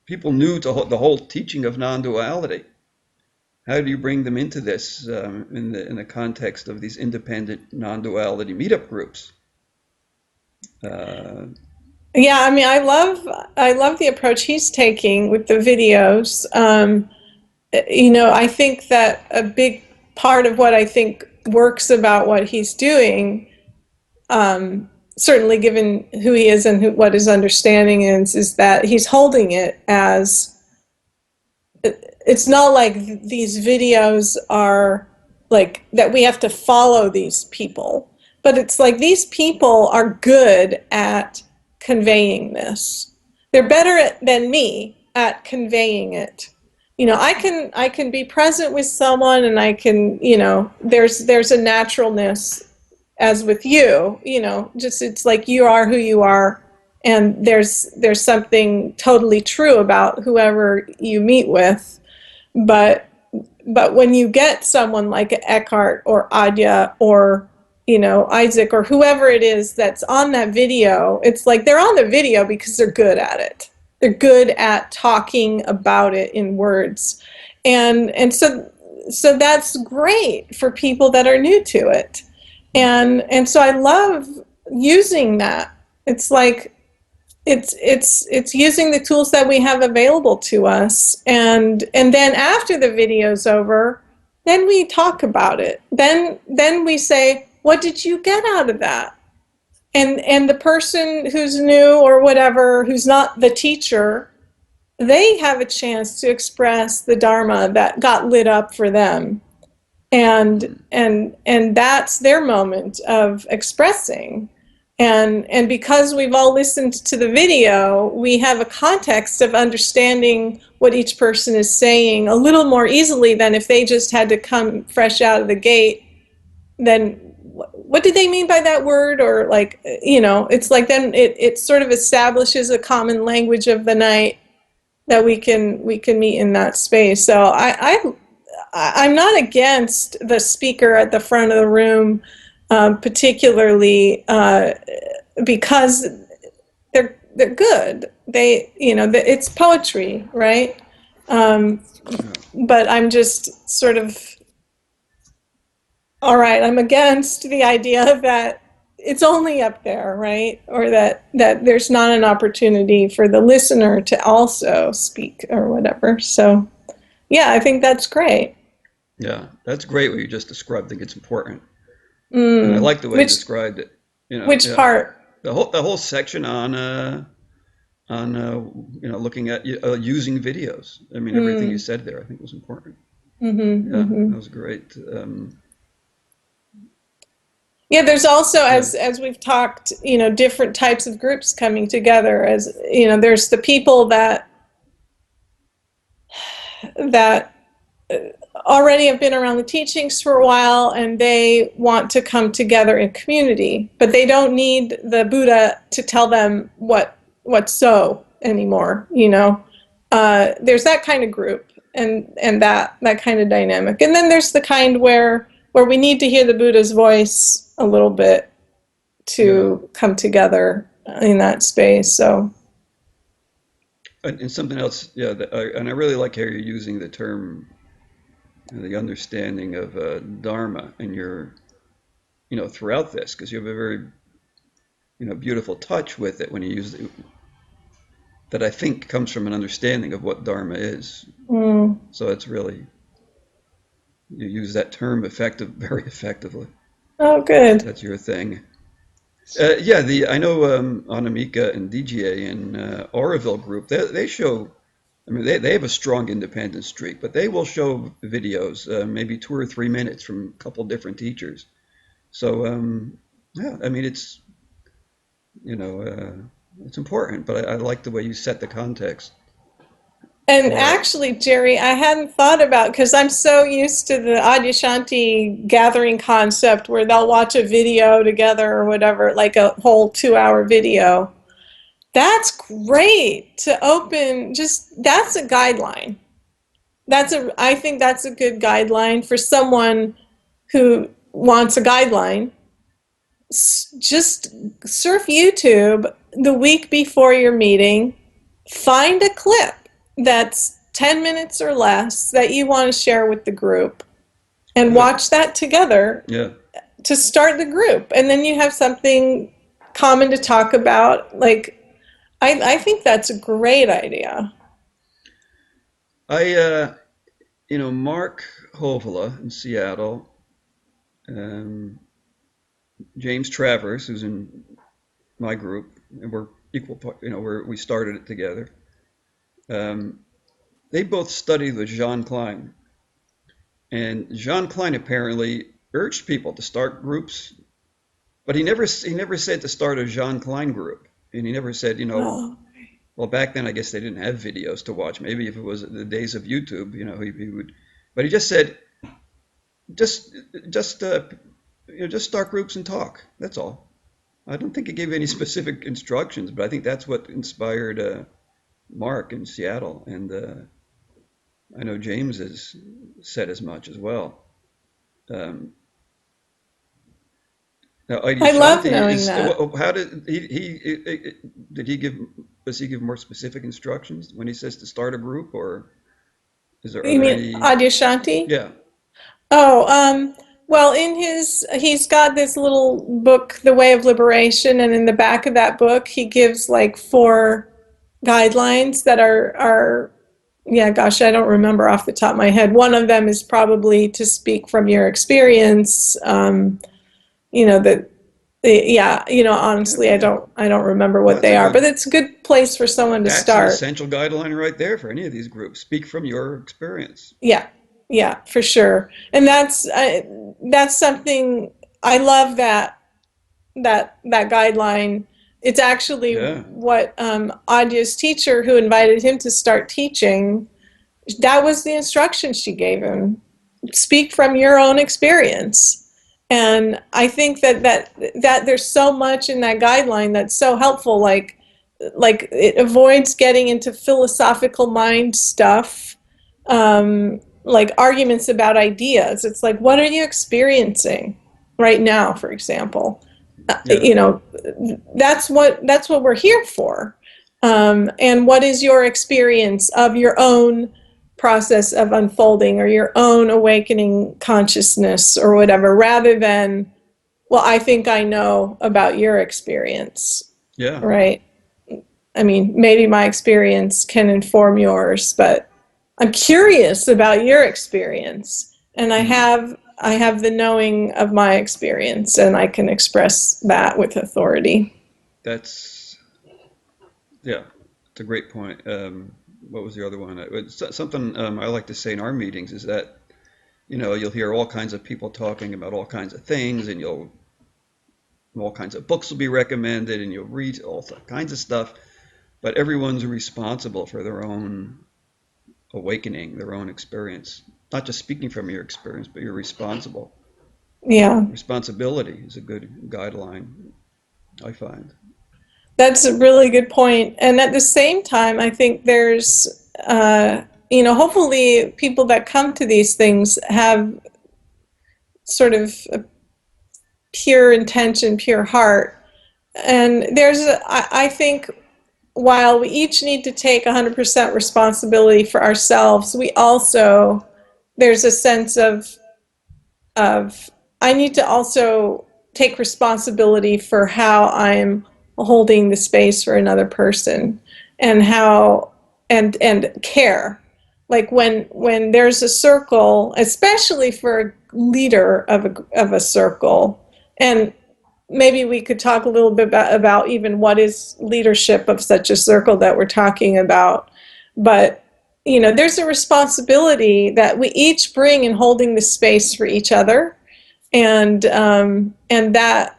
new to the whole teaching of non-duality? How do you bring them into this in the context of these independent non-duality meetup groups? Yeah, I mean, I love the approach he's taking with the videos. You know, I think that a big part of what I think works about what he's doing, certainly given who he is and what his understanding is that he's holding it as, it's not like these videos are like that we have to follow these people, but it's like these people are good at conveying this. They're better than me at conveying it. You know, I can be present with someone, and I can, you know, there's a naturalness, as with you, you know, just it's like you are who you are, and there's something totally true about whoever you meet with. But when you get someone like Eckhart or Adya or, you know, Isaac or whoever it is that's on that video, it's like they're on the video because they're good at it. They're good at talking about it in words. And so that's great for people that are new to it. And so I love using that. It's like it's using the tools that we have available to us, and then after the video's over, then we talk about it. Then we say, what did you get out of that? And the person who's new or whatever, who's not the teacher, they have a chance to express the Dharma that got lit up for them. And that's their moment of expressing. And because we've all listened to the video, we have a context of understanding what each person is saying a little more easily than if they just had to come fresh out of the gate. Then what did they mean by that word? Or like, you know, it's like then it sort of establishes a common language of the night that we can meet in that space. So I'm not against the speaker at the front of the room, particularly because they're good. They, you know, it's poetry, right? But I'm just sort of, all right, I'm against the idea that it's only up there, right? Or that there's not an opportunity for the listener to also speak or whatever. So, yeah, I think that's great. Yeah, that's great what you just described. I think it's important. And I like the way you described it. You know, which part? The whole section on you know, looking at using videos. I mean, everything you said there, I think was important. That was great. Yeah, there's also, as we've talked, you know, different types of groups coming together. As you know, there's the people that already have been around the teachings for a while, and they want to come together in community, but they don't need the Buddha to tell them what's so anymore, you know. there's that kind of group and that kind of dynamic. And then there's the kind where we need to hear the Buddha's voice a little bit to come together in that space. So, and something else, yeah, and I really like how you're using the term, the understanding of Dharma in your, throughout this, because you have a very, beautiful touch with it when you use it, that I think comes from an understanding of what Dharma is. So it's really, you use that term very effectively. Oh, good. That's your thing. Yeah, I know Anamika and DGA and Oroville Group, they show, I mean, they have a strong independent streak, but they will show videos, maybe 2 or 3 minutes from a couple different teachers. So, yeah, I mean, it's, it's important, but I like the way you set the context. And actually, Jerry, I hadn't thought about, because I'm so used to the Adyashanti gathering concept where they'll watch a video together or whatever, like a whole 2-hour video. That's great to open, that's a guideline. I think that's a good guideline for someone who wants a guideline. Just surf YouTube the week before your meeting, find a clip that's 10 minutes or less that you want to share with the group and watch that together to start the group. And then you have something common to talk about. Like, I think that's a great idea. Mark Hovola in Seattle, James Travers, who's in my group, and we're equal, we started it together. They both studied with Jean Klein, and Jean Klein apparently urged people to start groups, but he never said to start a Jean Klein group, and he never said, well, back then I guess they didn't have videos to watch. Maybe if it was the days of YouTube, he would, but he just said, just start groups and talk. That's all. I don't think he gave any specific instructions, but I think that's what inspired Mark in Seattle, and I know James has said as much as well. Now, I love knowing that. How did does he give more specific instructions when he says to start a group, or is there? You mean Adyashanti? Yeah. Oh, well, he's got this little book, The Way of Liberation, and in the back of that book, he gives like 4 guidelines that are, yeah, gosh, I don't remember off the top of my head. One of them is probably to speak from your experience. Honestly, I don't remember what they are, but it's a good place for someone to start. That's an essential guideline right there for any of these groups. Speak from your experience. Yeah, for sure. And that's something I love, that guideline. It's actually what Adya's teacher, who invited him to start teaching, that was the instruction she gave him. Speak from your own experience. And I think that there's so much in that guideline that's so helpful. Like it avoids getting into philosophical mind stuff, like arguments about ideas. It's like, what are you experiencing right now, for example? That's what we're here for. And what is your experience of your own process of unfolding, or your own awakening consciousness, or whatever, rather than, well, I think I know about your experience. Yeah. Right. I mean, maybe my experience can inform yours, but I'm curious about your experience, and I have the knowing of my experience, and I can express that with authority. It's a great point. What was the other one? Something I like to say in our meetings is that, you'll hear all kinds of people talking about all kinds of things, and all kinds of books will be recommended, and you'll read all kinds of stuff, but everyone's responsible for their own awakening, their own experience. Not just speaking from your experience, but you're responsible. Yeah. Responsibility is a good guideline, I find. That's a really good point. And at the same time, I think there's hopefully people that come to these things have sort of a pure intention, pure heart. And I think while we each need to take 100% responsibility for ourselves, there's a sense of I need to also take responsibility for how I'm holding the space for another person, and and care. Like when there's a circle, especially for a leader of a circle, and maybe we could talk a little bit about even what is leadership of such a circle that we're talking about. But there's a responsibility that we each bring in holding the space for each other, and that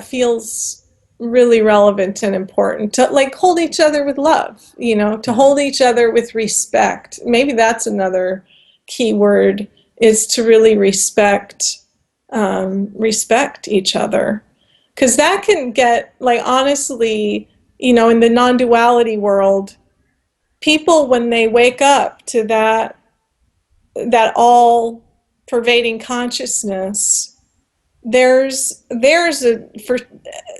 feels really relevant and important, to like hold each other with love, to hold each other with respect. Maybe that's another key word, is to really respect each other, because that can get, like, honestly, in the non-duality world, people, when they wake up to that all pervading consciousness, for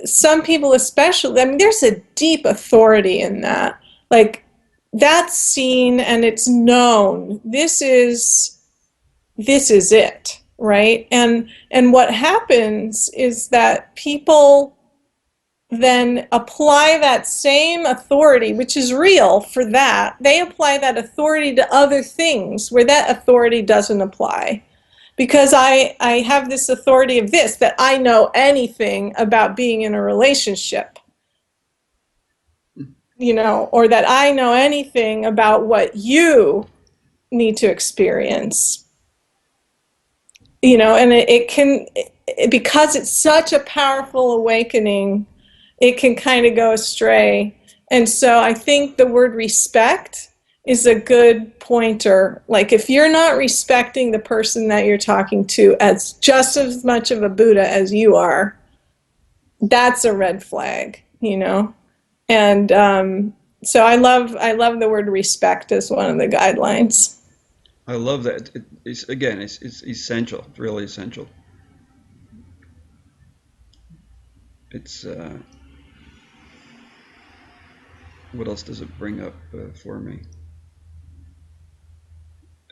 some people especially, I mean, there's a deep authority in that. Like, that's seen and it's known. This is it, right? And what happens is that people then apply that same authority, which is real for that. They apply that authority to other things where that authority doesn't apply. Because I have this authority of this, that I know anything about being in a relationship, or that I know anything about what you need to experience, and it can, because it's such a powerful awakening, it can kind of go astray. And so I think the word respect is a good pointer. Like, if you're not respecting the person that you're talking to as just as much of a Buddha as you are, that's a red flag, And so I love the word respect as one of the guidelines. I love that. It's essential. It's really essential. It's what else does it bring up for me?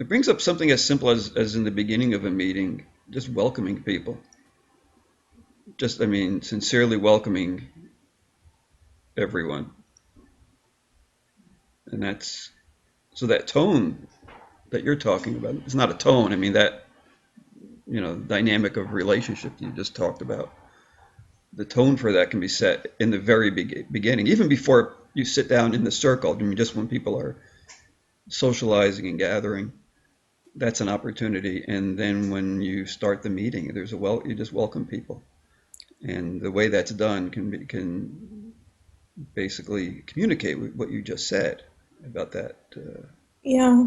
It brings up something as simple as in the beginning of a meeting, just welcoming people. Sincerely welcoming everyone. And so that tone that you're talking about, it's not a tone. I mean, that, dynamic of relationship you just talked about. The tone for that can be set in the very beginning, even before you sit down in the circle. I mean, just when people are socializing and gathering, that's an opportunity. And then when you start the meeting, you just welcome people, and the way that's done can basically communicate with what you just said about that. Yeah,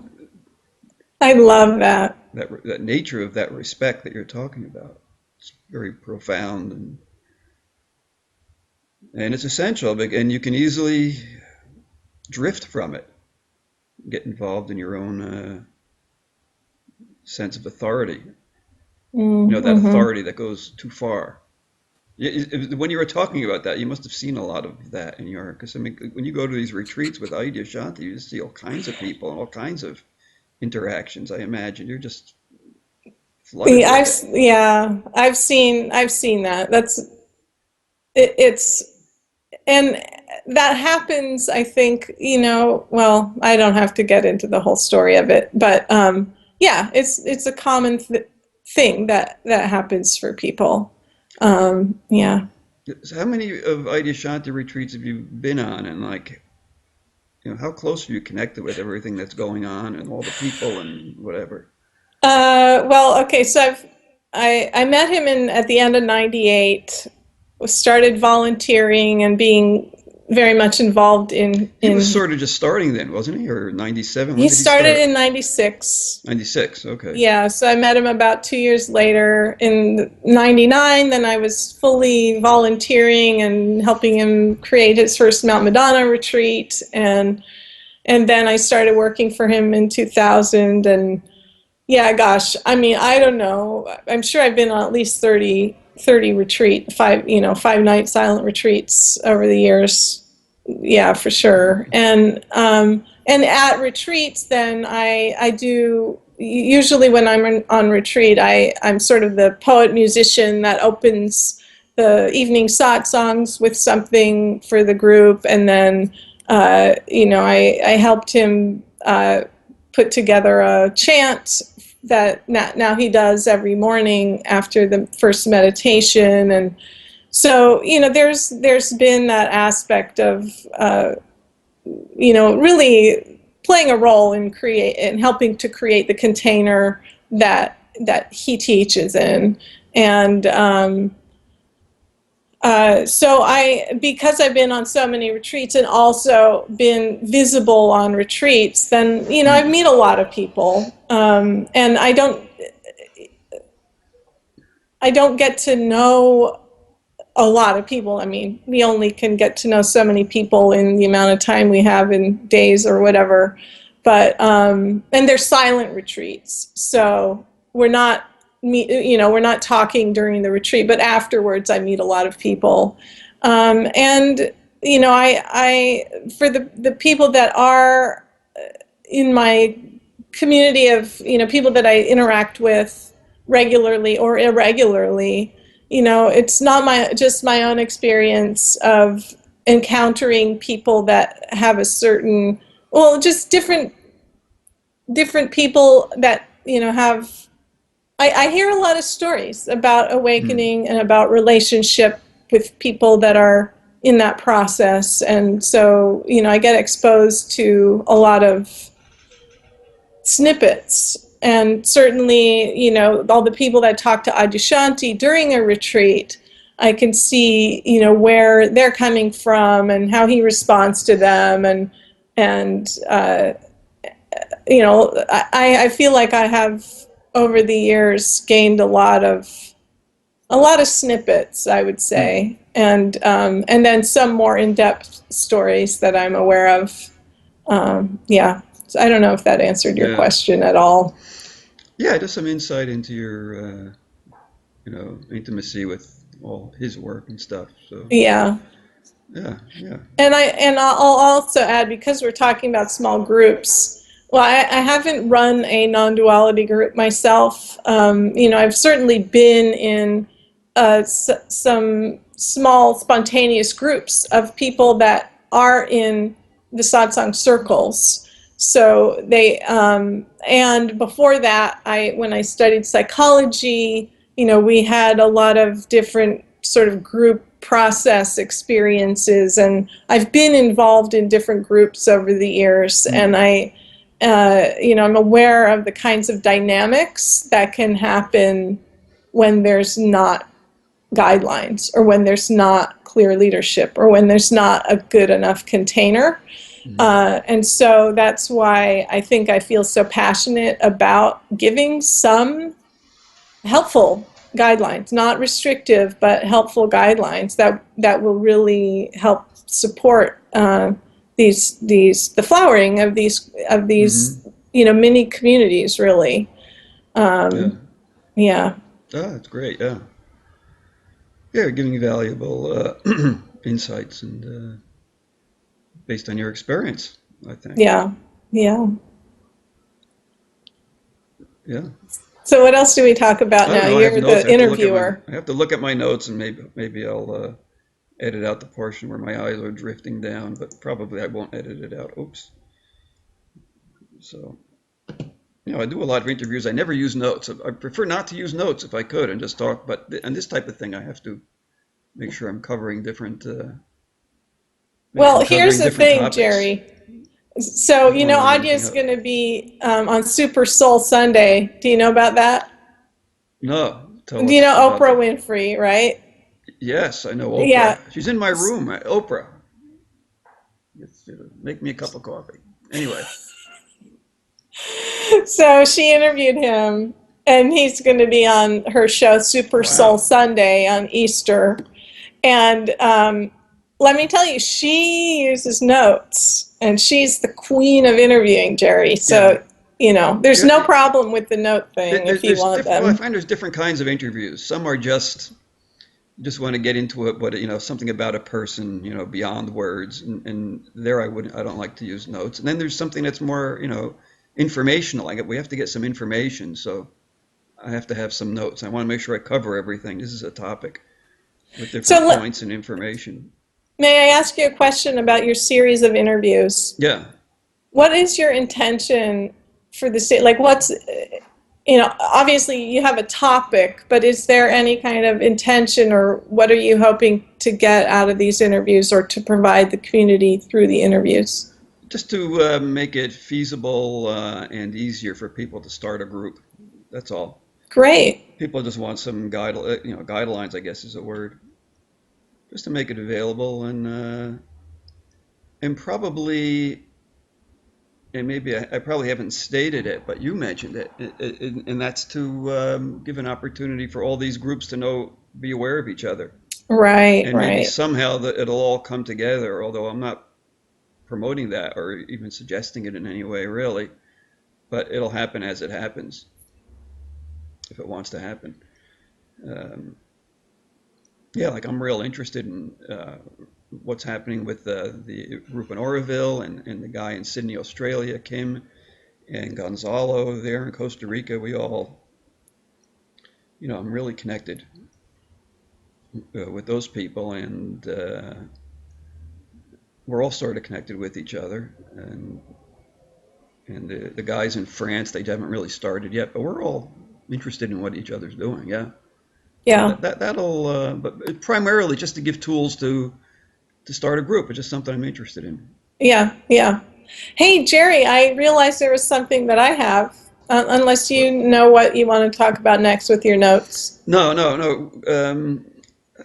I love that. That nature of that respect that you're talking about. It's very profound, and it's essential, and you can easily drift from it, get involved in your own sense of authority. That authority that goes too far. When you were talking about that, you must have seen a lot of that in because when you go to these retreats with Adyashanti, you just see all kinds of people and all kinds of interactions. I imagine you're just flooded with it. I've seen that. It's and that happens, I think, well, I don't have to get into the whole story of it, but it's a common thing that happens for people. Yeah. So how many of Adyashanti retreats have you been on, and how close are you connected with everything that's going on and all the people and whatever? Well, okay, so I met him at the end of '98. Started volunteering and being very much involved in. He was sort of just starting then, wasn't he? Or '97? He started in '96. '96, okay. Yeah, so I met him about 2 years later in '99. Then I was fully volunteering and helping him create his first Mount Madonna retreat. And And then I started working for him in 2000. And yeah, gosh, I mean, I don't know. I'm sure I've been on at least 30 retreat, 5 night silent retreats over the years. Yeah, for sure. And at retreats, then I do usually when on retreat, I'm sort of the poet musician that opens the evening songs with something for the group, and then I helped him put together a chant that now he does every morning after the first meditation. And so there's been that aspect of really playing a role in helping to create the container that he teaches in. And because I've been on so many retreats and also been visible on retreats, then I meet a lot of people, and I don't get to know a lot of people. I mean, we only can get to know so many people in the amount of time we have in days or whatever. But and they're silent retreats, so we're not talking during the retreat, but afterwards I meet a lot of people. And I for the people that are in my community of people that I interact with regularly or irregularly, it's not just my own experience of encountering people that have a certain, well, just different people that have. I hear a lot of stories about awakening and about relationship with people that are in that process, and so I get exposed to a lot of snippets. And certainly, all the people that talk to Adyashanti during a retreat, I can see, where they're coming from and how he responds to them. And I feel like I have, over the years, gained a lot of snippets, I would say. And then some more in-depth stories that I'm aware of. Yeah. So I don't know if that answered your question at all. Yeah, just some insight into your, intimacy with all his work and stuff. So Yeah. yeah. And I'll also add, because we're talking about small groups. Well, I haven't run a non-duality group myself. I've certainly been in some small spontaneous groups of people that are in the satsang circles. So and before that, when I studied psychology, we had a lot of different sort of group process experiences, and I've been involved in different groups over the years, and I'm aware of the kinds of dynamics that can happen when there's not guidelines, or when there's not clear leadership, or when there's not a good enough container. And so that's why I think I feel so passionate about giving some helpful guidelines, not restrictive, but helpful guidelines that will really help support the flowering of these mini communities, really. Yeah. Oh, that's great. Yeah. Yeah, giving you valuable insights and based on your experience, I think. Yeah. Yeah. Yeah. So what else do we talk about now? You're the interviewer. I have to look at my notes, and maybe I'll edit out the portion where my eyes are drifting down, but probably I won't edit it out. Oops. So, I do a lot of interviews. I never use notes. I prefer not to use notes if I could and just talk. But on this type of thing, I have to make sure I'm covering different. Well, here's the thing, topics. Jerry. So, Adya's going to be on Super Soul Sunday. Do you know about that? No. Do you know Oprah Winfrey, right? Yes, I know Oprah. Yeah. She's in my room, Oprah. Make me a cup of coffee. Anyway. So she interviewed him, and he's going to be on her show Super Soul Sunday on Easter. And let me tell you, she uses notes, and she's the queen of interviewing, Jerry. Yeah. So, there's Yeah. no problem with the note thing if you There's want different. Well, I them. find there's different kinds of interviews. Some are just want to get into it, but something about a person, beyond words, and there I don't like to use notes. And then there's something that's more, informational. We have to get some information, so I have to have some notes. I want to make sure I cover everything. This is a topic with So, different points and information. may I ask you a question about your series of interviews? Yeah. What is your intention for the state? Like, obviously you have a topic, but is there any kind of intention, or what are you hoping to get out of these interviews, or to provide the community through the interviews? Just to make it feasible and easier for people to start a group. That's all. Great. People just want some guidelines, I guess is a word, just to make it available and probably, and maybe I probably haven't stated it, but you mentioned it, and that's to give an opportunity for all these groups to be aware of each other, Right, and maybe right. somehow it'll all come together. Although I'm not promoting that or even suggesting it in any way, really, but it'll happen as it happens, if it wants to happen. Um, yeah, like I'm real interested in what's happening with the group in Oroville and the guy in Sydney, Australia, Kim, and Gonzalo there in Costa Rica. We all, I'm really connected with those people, and we're all sort of connected with each other. And the guys in France, they haven't really started yet, but we're all interested in what each other's doing. Yeah. So Yeah, that'll, but primarily just to give tools to start a group. It's just something I'm interested in. yeah, yeah. Hey, Jerry, I realized there was something that I have, unless you know what you want to talk about next with your notes. No, no, no.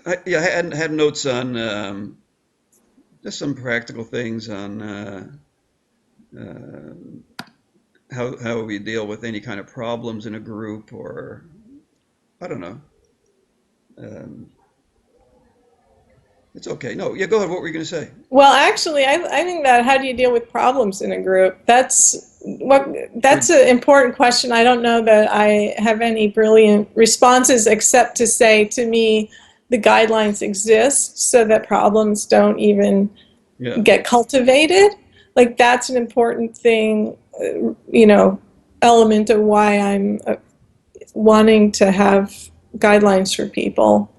I had notes on just some practical things on uh, how we deal with any kind of problems in a group, or I don't know. Um, it's okay. No, yeah, go ahead. What were you going to say? Well, actually, I think that how do you deal with problems in a group? That's Good. an important question. I don't know that I have any brilliant responses, except to say, to me, the guidelines exist so that problems don't even Yeah, get cultivated. Like, that's an important thing, you know, element of why I'm wanting to have guidelines for people.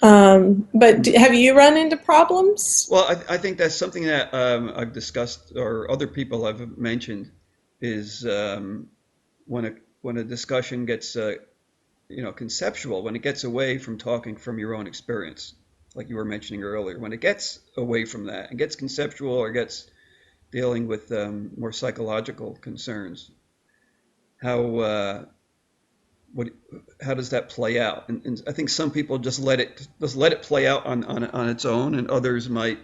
But have you run into problems? well, I think that's something that I've discussed or other people have mentioned is when a discussion gets conceptual, when it gets away from talking from your own experience, like you were mentioning earlier, when it gets away from that and gets conceptual or gets dealing with more psychological concerns, how what how does that play out? And I think some people just let it play out on its own, and others might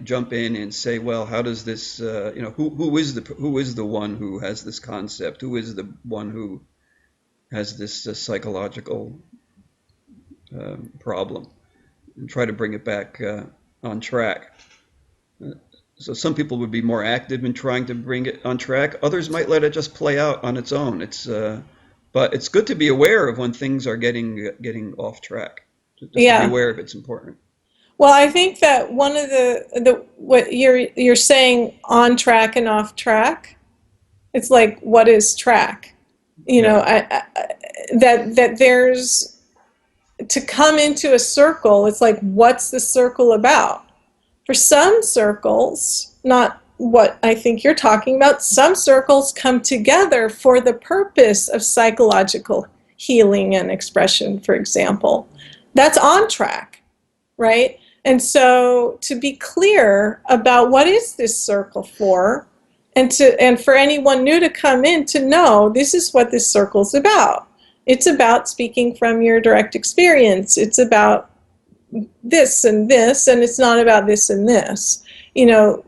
jump in and say, well, how does this who is the one who has this concept? Who is the one who has this psychological problem? And try to bring it back on track. So some people would be more active in trying to bring it on track. Others might let it just play out on its own. But it's good to be aware of when things are getting off track. Just to be Yeah. aware of it's important. Well, I think that one of the what you're saying, on track and off track. It's like, what is track? You know, Yeah, that there's, to come into a circle. It's like, what's the circle about? For some circles, not what I think you're talking about, some circles come together for the purpose of psychological healing and expression, for example. That's on track, right? And so, to be clear about what is this circle for, and for anyone new to come in to know this is what this circle's about. It's about speaking from your direct experience. It's about this and this, and it's not about this and this. You know,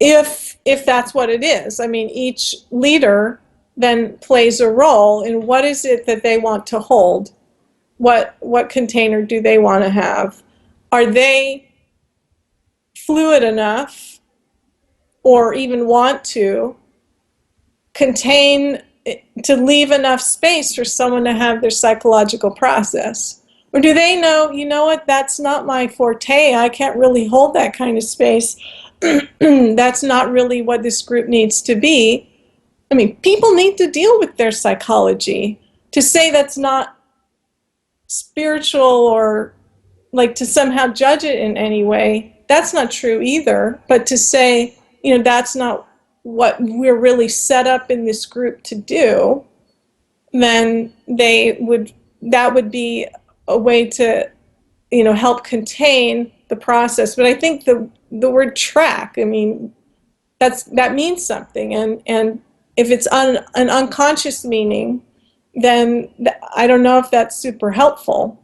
if that's what it is. I mean, each leader then plays a role in what is it that they want to hold. what container do they want to have? Are they fluid enough or even want to contain, to leave enough space for someone to have their psychological process? Or do they know, you know what, that's not my forte, I can't really hold that kind of space. That's not really what this group needs to be. I mean, people need to deal with their psychology. To say that's not spiritual or like to somehow judge it in any way, that's not true either. But to say, you know, that's not what we're really set up in this group to do, then that would be a way to, you know, help contain the process. But I think the word track, I mean, that means something, and if it's an unconscious meaning, then I don't know if that's super helpful.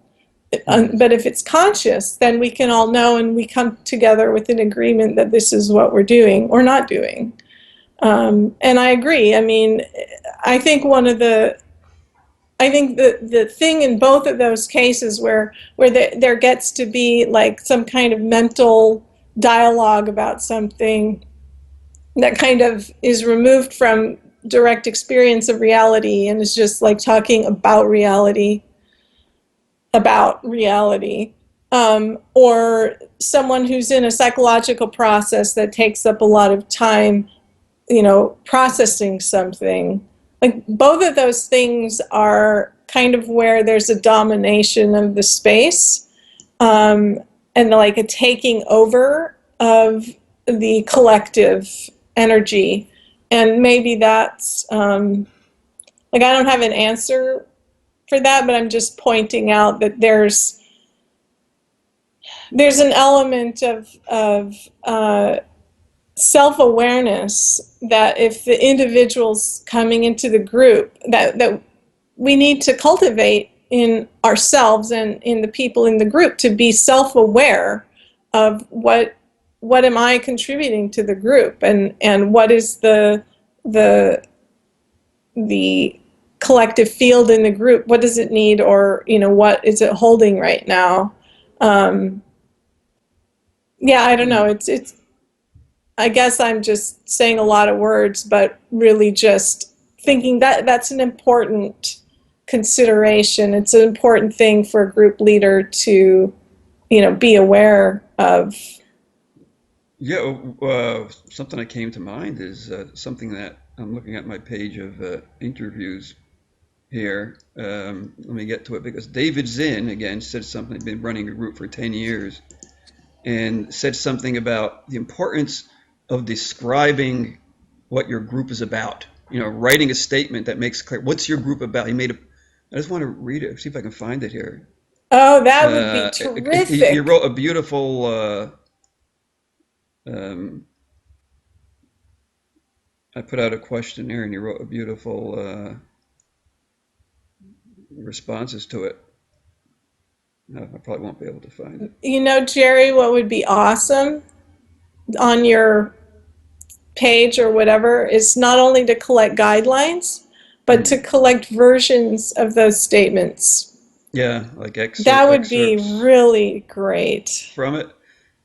But if it's conscious, then we can all know and we come together with an agreement that this is what we're doing or not doing. And I agree. I mean, I think the thing in both of those cases where there gets to be like some kind of mental dialogue about something that kind of is removed from direct experience of reality and is just like talking about reality, or someone who's in a psychological process that takes up a lot of time, you know, processing something. Like both of those things are kind of where there's a domination of the space, and like a taking over of the collective energy. And maybe that's like, I don't have an answer for that, but I'm just pointing out that there's an element of self-awareness that if the individuals coming into the group that we need to cultivate in ourselves and in the people in the group, to be self-aware of what am I contributing to the group, and what is the collective field in the group, what does it need, or, you know, what is it holding right now? Yeah, I don't know. It's I guess I'm just saying a lot of words, but really just thinking that that's an important consideration. It's an important thing for a group leader to, you know, be aware of. Yeah, something that came to mind is something that I'm looking at my page of interviews here. Let me get to it, because David Zinn, again, said something, he's been running a group for 10 years, and said something about the importance of describing what your group is about. You know, writing a statement that makes clear, what's your group about? I just want to read it, see if I can find it here. Oh, that would be terrific. He wrote a beautiful, I put out a questionnaire and he wrote a beautiful responses to it. No, I probably won't be able to find it. You know, Jerry, what would be awesome on your page or whatever is not only to collect guidelines, but to collect versions of those statements. Yeah, like excerpts. That would be really great. From it.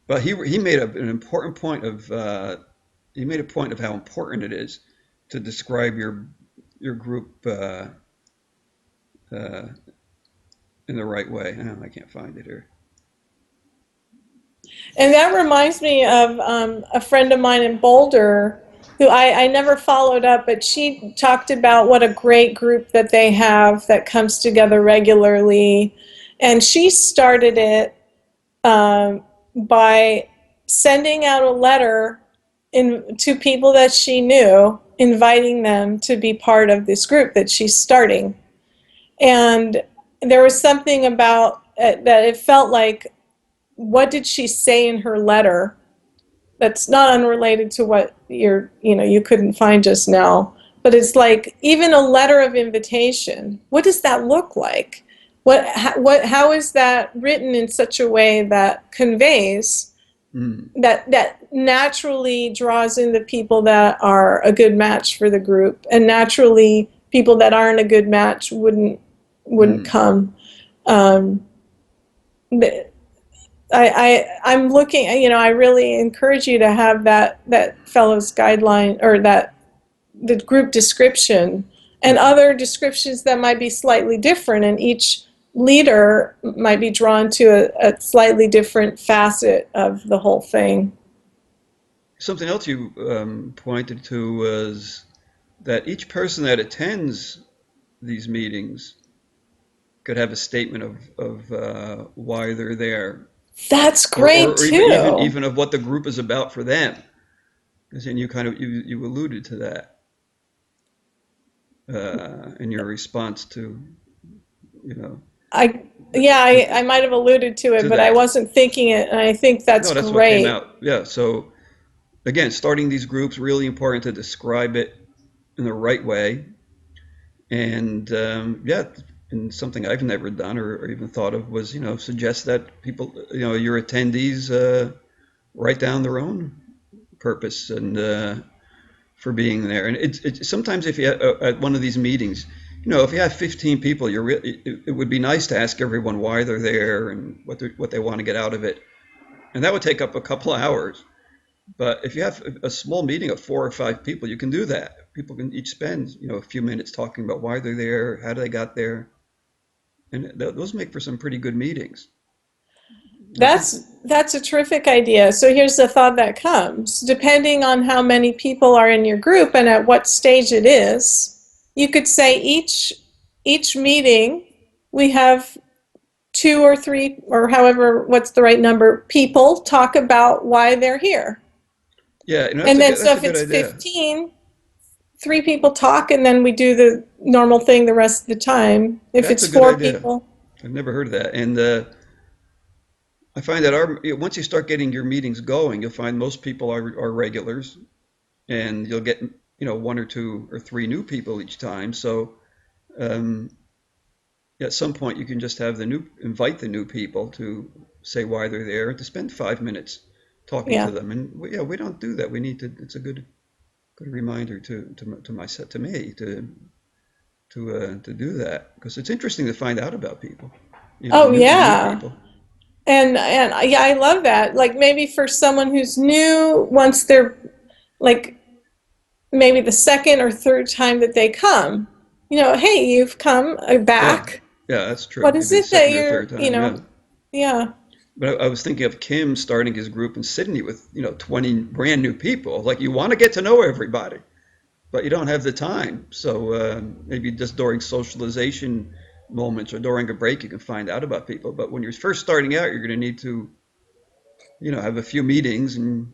But he made an important point of how important it is to describe your group in the right way. Oh, I can't find it here. And that reminds me of a friend of mine in Boulder who I never followed up, but she talked about what a great group that they have that comes together regularly. And she started it by sending out a letter to people that she knew, inviting them to be part of this group that she's starting. And there was something about it that it felt like, what did she say in her letter that's not unrelated to what you couldn't find just now, but it's like, even a letter of invitation, what does that look like? How is that written in such a way that conveys that naturally draws in the people that are a good match for the group, and naturally people that aren't a good match wouldn't come. Um, I'm looking, I really encourage you to have that fellows guideline, or that the group description, and other descriptions that might be slightly different, and each leader might be drawn to a slightly different facet of the whole thing. Something else you pointed to was that each person that attends these meetings could have a statement of why they're there, That's or, great or even too. even of what the group is about for them. Because then you kind of you alluded to that in your response to you know I the, Yeah, I the, might have alluded to it, to but I that. wasn't thinking it, and I think that's No, that's what came great. out. Yeah. So again, starting these groups, really important to describe it in the right way. And yeah, and something I've never done or even thought of was, suggest that people, your attendees write down their own purpose and for being there. And it's sometimes if you at one of these meetings, if you have 15 people, it would be nice to ask everyone why they're there and what they want to get out of it, and that would take up a couple of hours. But if you have a small meeting of 4 or 5 people, you can do that. People can each spend, a few minutes talking about why they're there, how they got there, and those make for some pretty good meetings, don't they? That's a terrific idea. So here's the thought that comes. Depending on how many people are in your group and at what stage it is, you could say each meeting we have two or three, or however, what's the right number, people talk about why they're here. Yeah, And then so that's a if good it's idea. 15, three people talk, and then we do the normal thing the rest of the time. If That's it's a good four idea. people, I've never heard of that, and I find that once you start getting your meetings going, you'll find most people are regulars, and you'll get 1 or 2 or 3 new people each time. So um, at some point, you can just invite the new people to say why they're there and to spend 5 minutes talking to yeah. them. And yeah, we don't do that. We need to. It's a good reminder to me to do that because it's interesting to find out about people, Oh new yeah. people. And yeah, I love that. Like maybe for someone who's new, once they're like maybe the second or third time that they come, hey, you've come Yeah, back. yeah, that's true. What is Maybe the it that second or you're, third time. Yeah. yeah. But I was thinking of Kim starting his group in Sydney with 20 brand new people. Like you want to get to know everybody, but you don't have the time. So maybe just during socialization moments or during a break, you can find out about people. But when you're first starting out, you're going to need to, have a few meetings and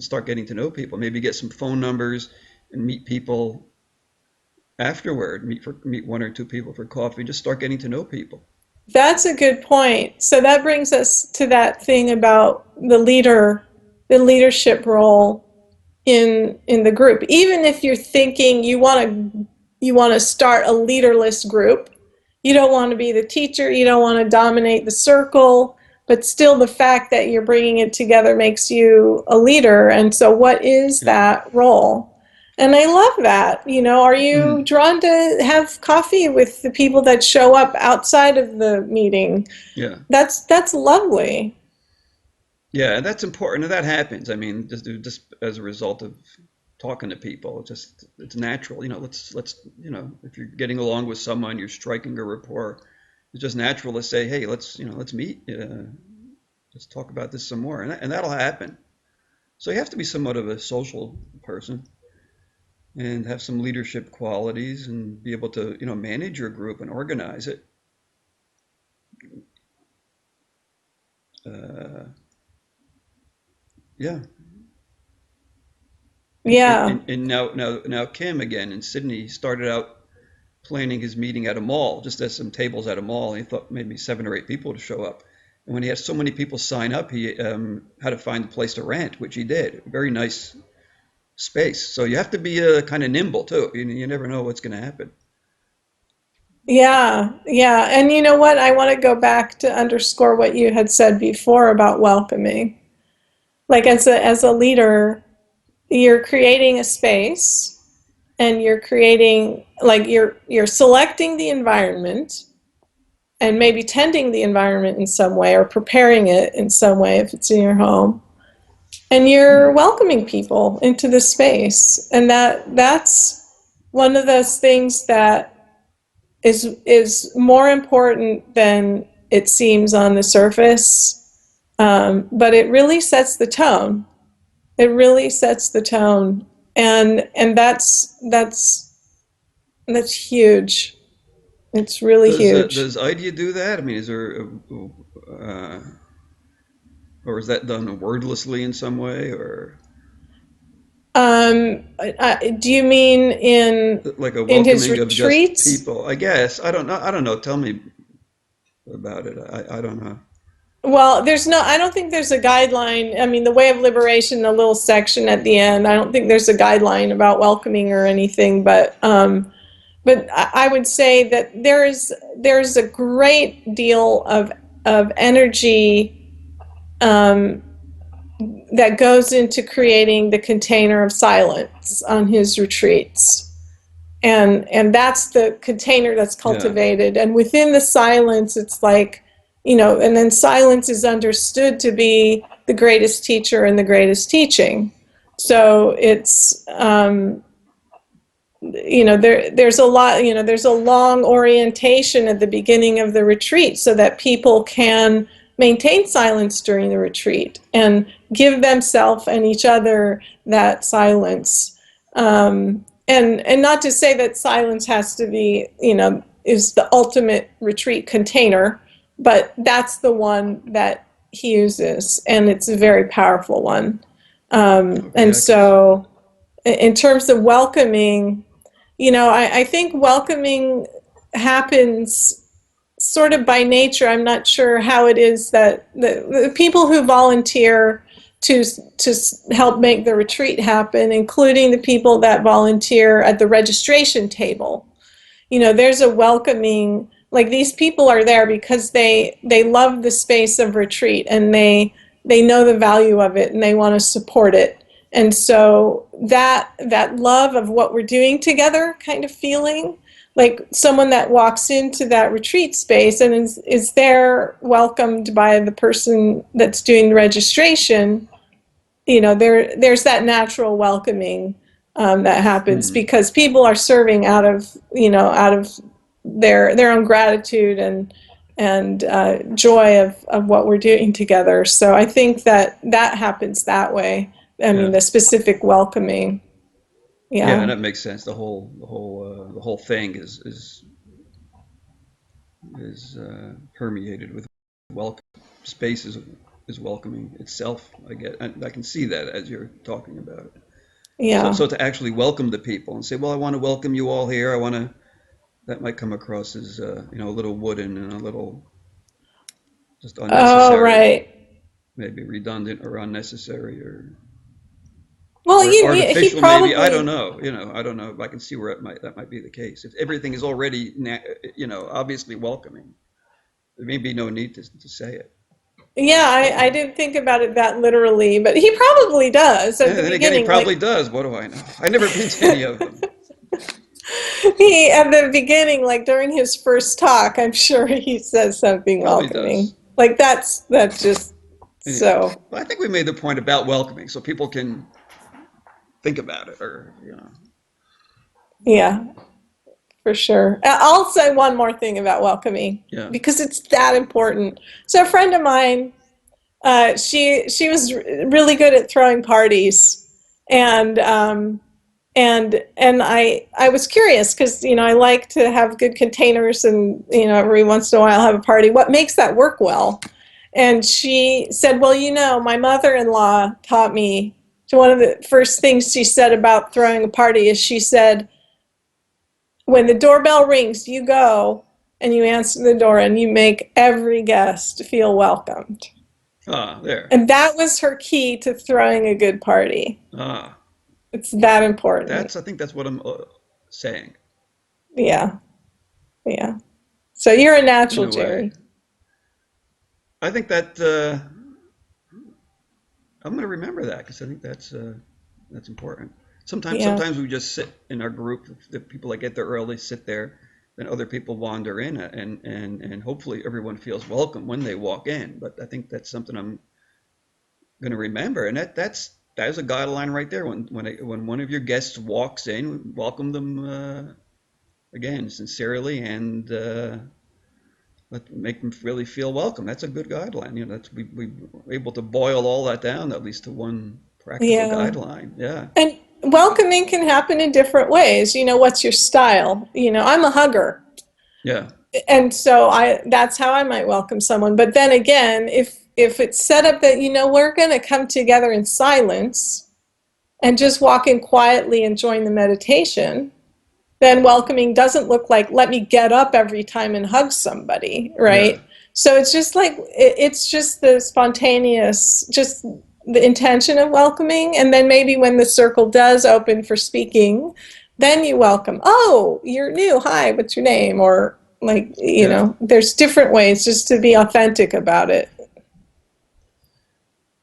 start getting to know people. Maybe get some phone numbers and meet people afterward. Meet 1 or 2 people for coffee. Just start getting to know people. That's a good point. So that brings us to that thing about the leadership role in the group. Even if you're thinking you want to start a leaderless group, you don't want to be the teacher, you don't want to dominate the circle, but still the fact that you're bringing it together makes you a leader. And so what is Yeah. that role? And I love that. Are you Mm, drawn to have coffee with the people that show up outside of the meeting? yeah. That's lovely. Yeah, and that's important, and that happens. I mean, just as a result of talking to people, it's natural. Let's if you're getting along with someone, you're striking a rapport. It's just natural to say, hey, let's meet. Let's talk about this some more, and that'll happen. So you have to be somewhat of a social person and have some leadership qualities and be able to manage your group and organize it. Uh, yeah, Yeah. and now Kim again in Sydney started out planning his meeting at a mall, just as some tables at a mall. And he thought maybe 7 or 8 people to show up. And when he had so many people sign up, he had to find a place to rent, which he did. A very nice space. So you have to be kind of nimble too. You never know what's going to happen. Yeah, yeah. And you know what? I want to go back to underscore what you had said before about welcoming. Like as a leader, you're creating a space, and you're creating, like, you're selecting the environment, and maybe tending the environment in some way or preparing it in some way if it's in your home. And you're welcoming people into the space. And that's one of those things that is more important than it seems on the surface. But it really sets the tone. It really sets the tone. And that's huge. It's really huge. Does IDEA do that? I mean, is there, or is that done wordlessly in some way, or Do you mean like a in his welcoming of just retreats? people? I guess I don't know. I don't know. Tell me about it. I don't know. Well, I don't think there's a guideline. I mean, the Way of Liberation, the little section at the end, I don't think there's a guideline about welcoming or anything, but I would say that there's a great deal of energy um, that goes into creating the container of silence on his retreats. And that's the container that's Yeah. cultivated. And within the silence, it's like, and then silence is understood to be the greatest teacher and the greatest teaching. So it's, there's a lot, there's a long orientation at the beginning of the retreat so that people can maintain silence during the retreat and give themselves and each other that silence. And not to say that silence has to be, is the ultimate retreat container, but that's the one that he uses, and it's a very powerful one. Okay. And so, in terms of welcoming, I think welcoming happens sort of by nature. I'm not sure how it is that the people who volunteer to help make the retreat happen, including the people that volunteer at the registration table, there's a welcoming, like these people are there because they love the space of retreat and they know the value of it and they want to support it. And so that love of what we're doing together kind of feeling, like someone that walks into that retreat space and is there welcomed by the person that's doing the registration, there's that natural welcoming that happens Hmm. because people are serving out of their own gratitude and joy of what we're doing together. So I think that happens that way. I mean, Yeah. the specific welcoming. Yeah, and Yeah. that makes sense. The whole thing is permeated with welcome. Space is welcoming itself. I can see that as you're talking about it. So Yeah. so to actually welcome the people and say, well, I want to welcome you all here. I want to. That might come across as a little wooden and a little just Oh, unnecessary, right. maybe redundant or unnecessary Well, or he artificial. Maybe I don't probably, know. I don't know. I can see where that might be the case. If everything is already obviously welcoming, there may be no need to say it. yeah, I didn't think about it that literally, but he probably does at And the then again, he beginning. probably Like, does. What do I know? I've never been to any of them. he, at the beginning, like during his first talk, I'm sure he says something Probably welcoming. does. Like that's just Anyway, so, but I think we made the point about welcoming, so people can think about it, or. yeah, for sure. I'll say one more thing about welcoming Yeah. because it's that important. So a friend of mine, she was really good at throwing parties, and I was curious because I like to have good containers and every once in a while have a party. What makes that work well? And she said, well, my mother-in-law taught me. So one of the first things she said about throwing a party is she said, when the doorbell rings, you go and you answer the door and you make every guest feel welcomed. There. And that was her key to throwing a good party. Ah, It's that important. I think that's what I'm saying Yeah, yeah. So you're a in natural, a way. Jerry. I think that I'm going to remember that because I think that's important. Sometimes, Yeah. sometimes we just sit in our group. The people that get there early sit there. then other people wander in, and hopefully everyone feels welcome when they walk in. But I think that's something I'm going to remember, and that is a guideline right there. When one of your guests walks in, welcome them again sincerely, and make them really feel welcome. That's a good guideline. That's we were able to boil all that down at least to one practical Yeah. guideline. Yeah, And welcoming can happen in different ways. What's your style? I'm a hugger. yeah, And so that's how I might welcome someone. But then again, if it's set up that, we're going to come together in silence and just walk in quietly and join the meditation, then welcoming doesn't look like let me get up every time and hug somebody, yeah, right? So it's just like it's just the spontaneous, just the intention of welcoming, and then maybe when the circle does open for speaking, then you welcome. Oh, you're new. Hi, what's your name? Or like, yeah, there's different ways just to be authentic about it.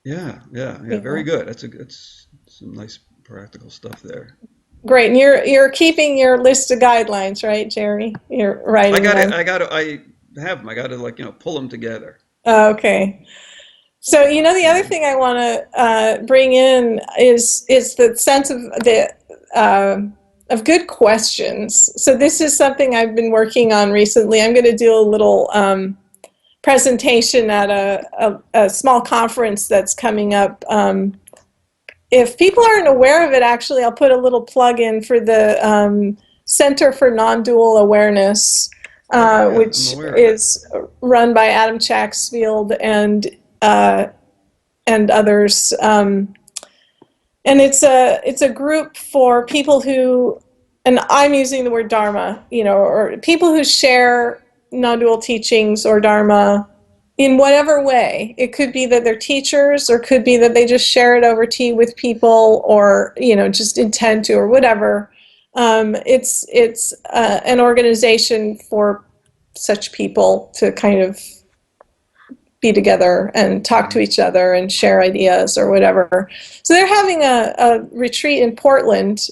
yeah, yeah, yeah. Very Yeah. good. That's some nice practical stuff there. Great. And you're keeping your list of guidelines, right, Jerry? You're I writing got it. them. I have them. I got to like pull them together. Okay. So, the other Yeah. thing I want to bring in is the sense uh, of good questions. So this is something I've been working on recently. I'm going to do a little presentation at a small conference that's coming up. If people aren't aware of it, actually, I'll put a little plug in for the Center for Non-Dual Awareness, Yeah, I'm which aware of it. is run by Adam Chacksfield uh, and others. And it's a group for people who, and I'm using the word Dharma, or people who share non-dual teachings or Dharma in whatever way. It could be that they're teachers, or could be that they just share it over tea with people, or just intend to, or whatever. It's an organization for such people to kind of be together and talk to Mhm. each other and share ideas or whatever. So they're having a retreat in Portland.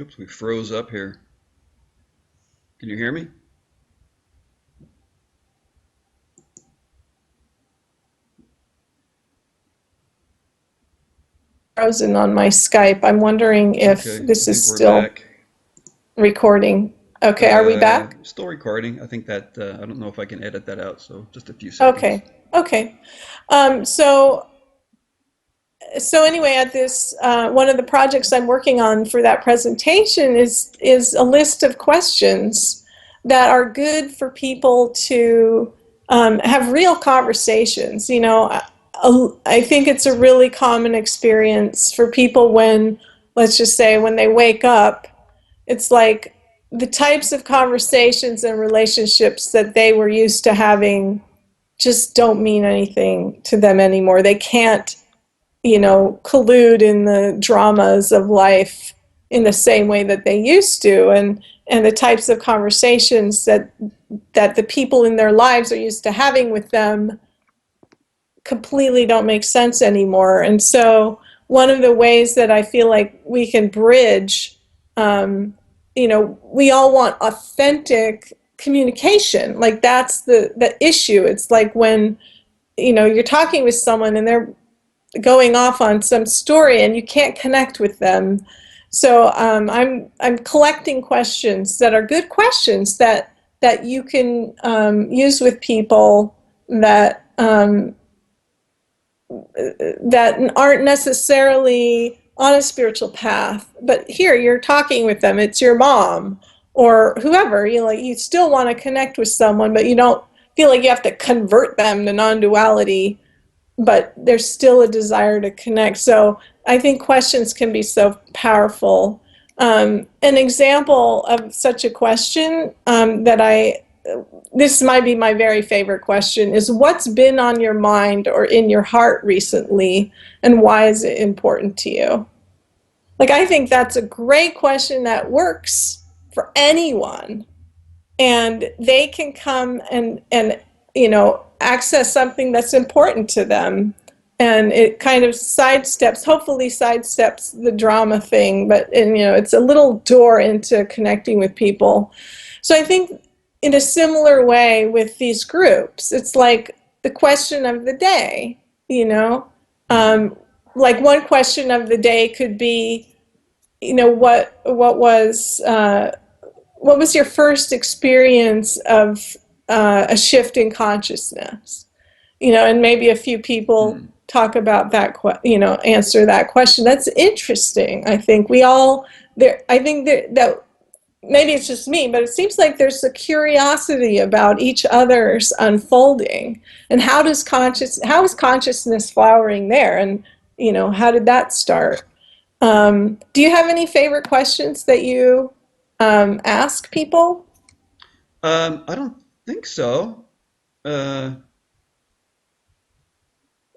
Oops, we froze up here. Can you hear me? Frozen on my Skype. I'm wondering if Okay, I this is think we're still back. recording. Okay, are we back? Still recording. I think that I don't know if I can edit that out, so just a few seconds. Okay, okay. So anyway, at this one of the projects I'm working on for that presentation is a list of questions that are good for people to have real conversations. I think it's a really common experience for people when, let's just say, when they wake up, it's like the types of conversations and relationships that they were used to having just don't mean anything to them anymore. They can't collude in the dramas of life in the same way that they used to, and the types of conversations that the people in their lives are used to having with them completely don't make sense anymore. And so one of the ways that I feel like we can bridge, we all want authentic communication. Like that's the issue. It's like when you're talking with someone and they're going off on some story and you can't connect with them. So I'm collecting questions that are good questions that you can use with people that aren't necessarily on a spiritual path, but here you're talking with them. It's your mom or whoever. You still want to connect with someone, but you don't feel like you have to convert them to non-duality, but there's still a desire to connect. So I think questions can be so powerful. An example of such a question this might be my very favorite question, is what's been on your mind or in your heart recently, and why is it important to you? Like, I think that's a great question that works for anyone, and they can come and access something that's important to them and it kind of hopefully sidesteps the drama thing, but it's a little door into connecting with people. So I think in a similar way with these groups, it's like the question of the day, um, like one question of the day could be, what was your first experience of a shift in consciousness? And maybe a few people talk about that, answer that question. That's interesting. I think we all there. I think that maybe it's just me, but it seems like there's a curiosity about each other's unfolding, and how is consciousness flowering there, and how did that start? Do you have any favorite questions that you ask people? I don't think so. Uh,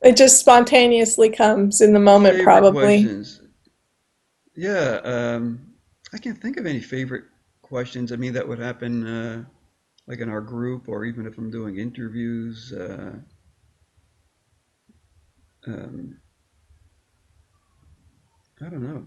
It just spontaneously comes in the moment, Favorite probably. questions. Yeah, I can't think of any favorite questions. I mean, that would happen like in our group, or even if I'm doing interviews. Um, I don't know.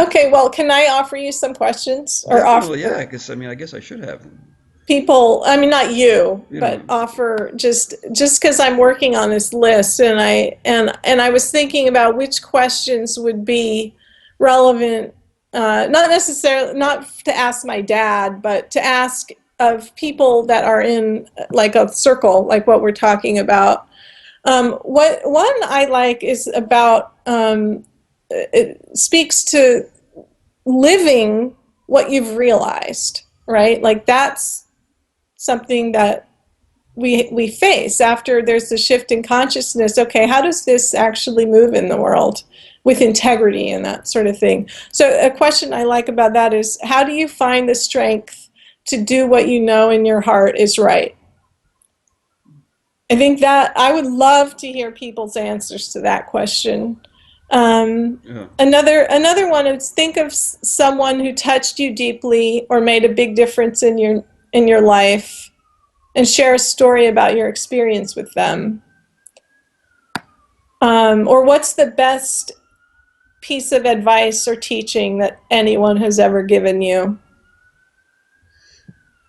Okay, well, can I offer you some questions, or Definitely, yeah. offer I guess I should have them. people, I mean, not you, You but know, offer, just because I'm working on this list, and I was thinking about which questions would be relevant, not necessarily, not to ask my dad, but to ask of people that are in like a circle, like what we're talking about. What one I like is about, it speaks to living what you've realized, right? Like that's something that we face after there's a shift in consciousness. Okay, how does this actually move in the world with integrity and that sort of thing? So a question I like about that is, how do you find the strength to do what you know in your heart is right? I think that I would love to hear people's answers to that question. Um, yeah. another one is, think of someone who touched you deeply or made a big difference in your life, and share a story about your experience with them. Or what's the best piece of advice or teaching that anyone has ever given you?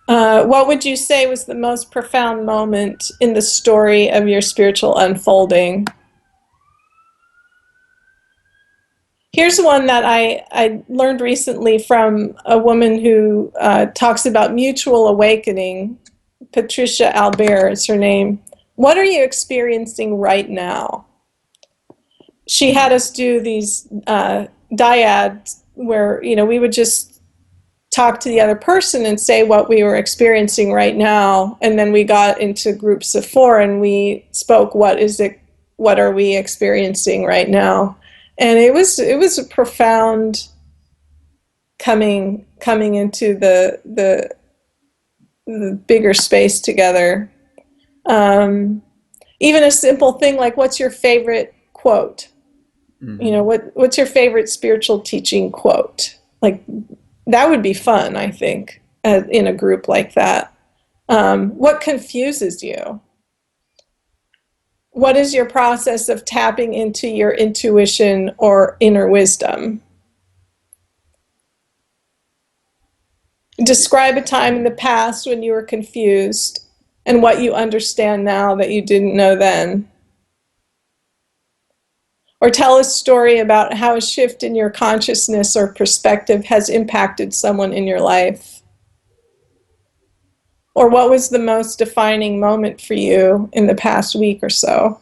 What would you say was the most profound moment in the story of your spiritual unfolding? Here's one that I learned recently from a woman who talks about mutual awakening. Patricia Albert is her name. What are you experiencing right now? She had us do these dyads where we would just talk to the other person and say what we were experiencing right now, and then we got into groups of four and we spoke, what are we experiencing right now? And it was a profound coming into the bigger space together. um, Even a simple thing like, what's your favorite quote? Hmm. What's your favorite spiritual teaching quote? Like, that would be fun, I think, in a group like that. What confuses you? What is your process of tapping into your intuition or inner wisdom? Describe a time in the past when you were confused and what you understand now that you didn't know then. Or tell a story about how a shift in your consciousness or perspective has impacted someone in your life. Or what was the most defining moment for you in the past week or so?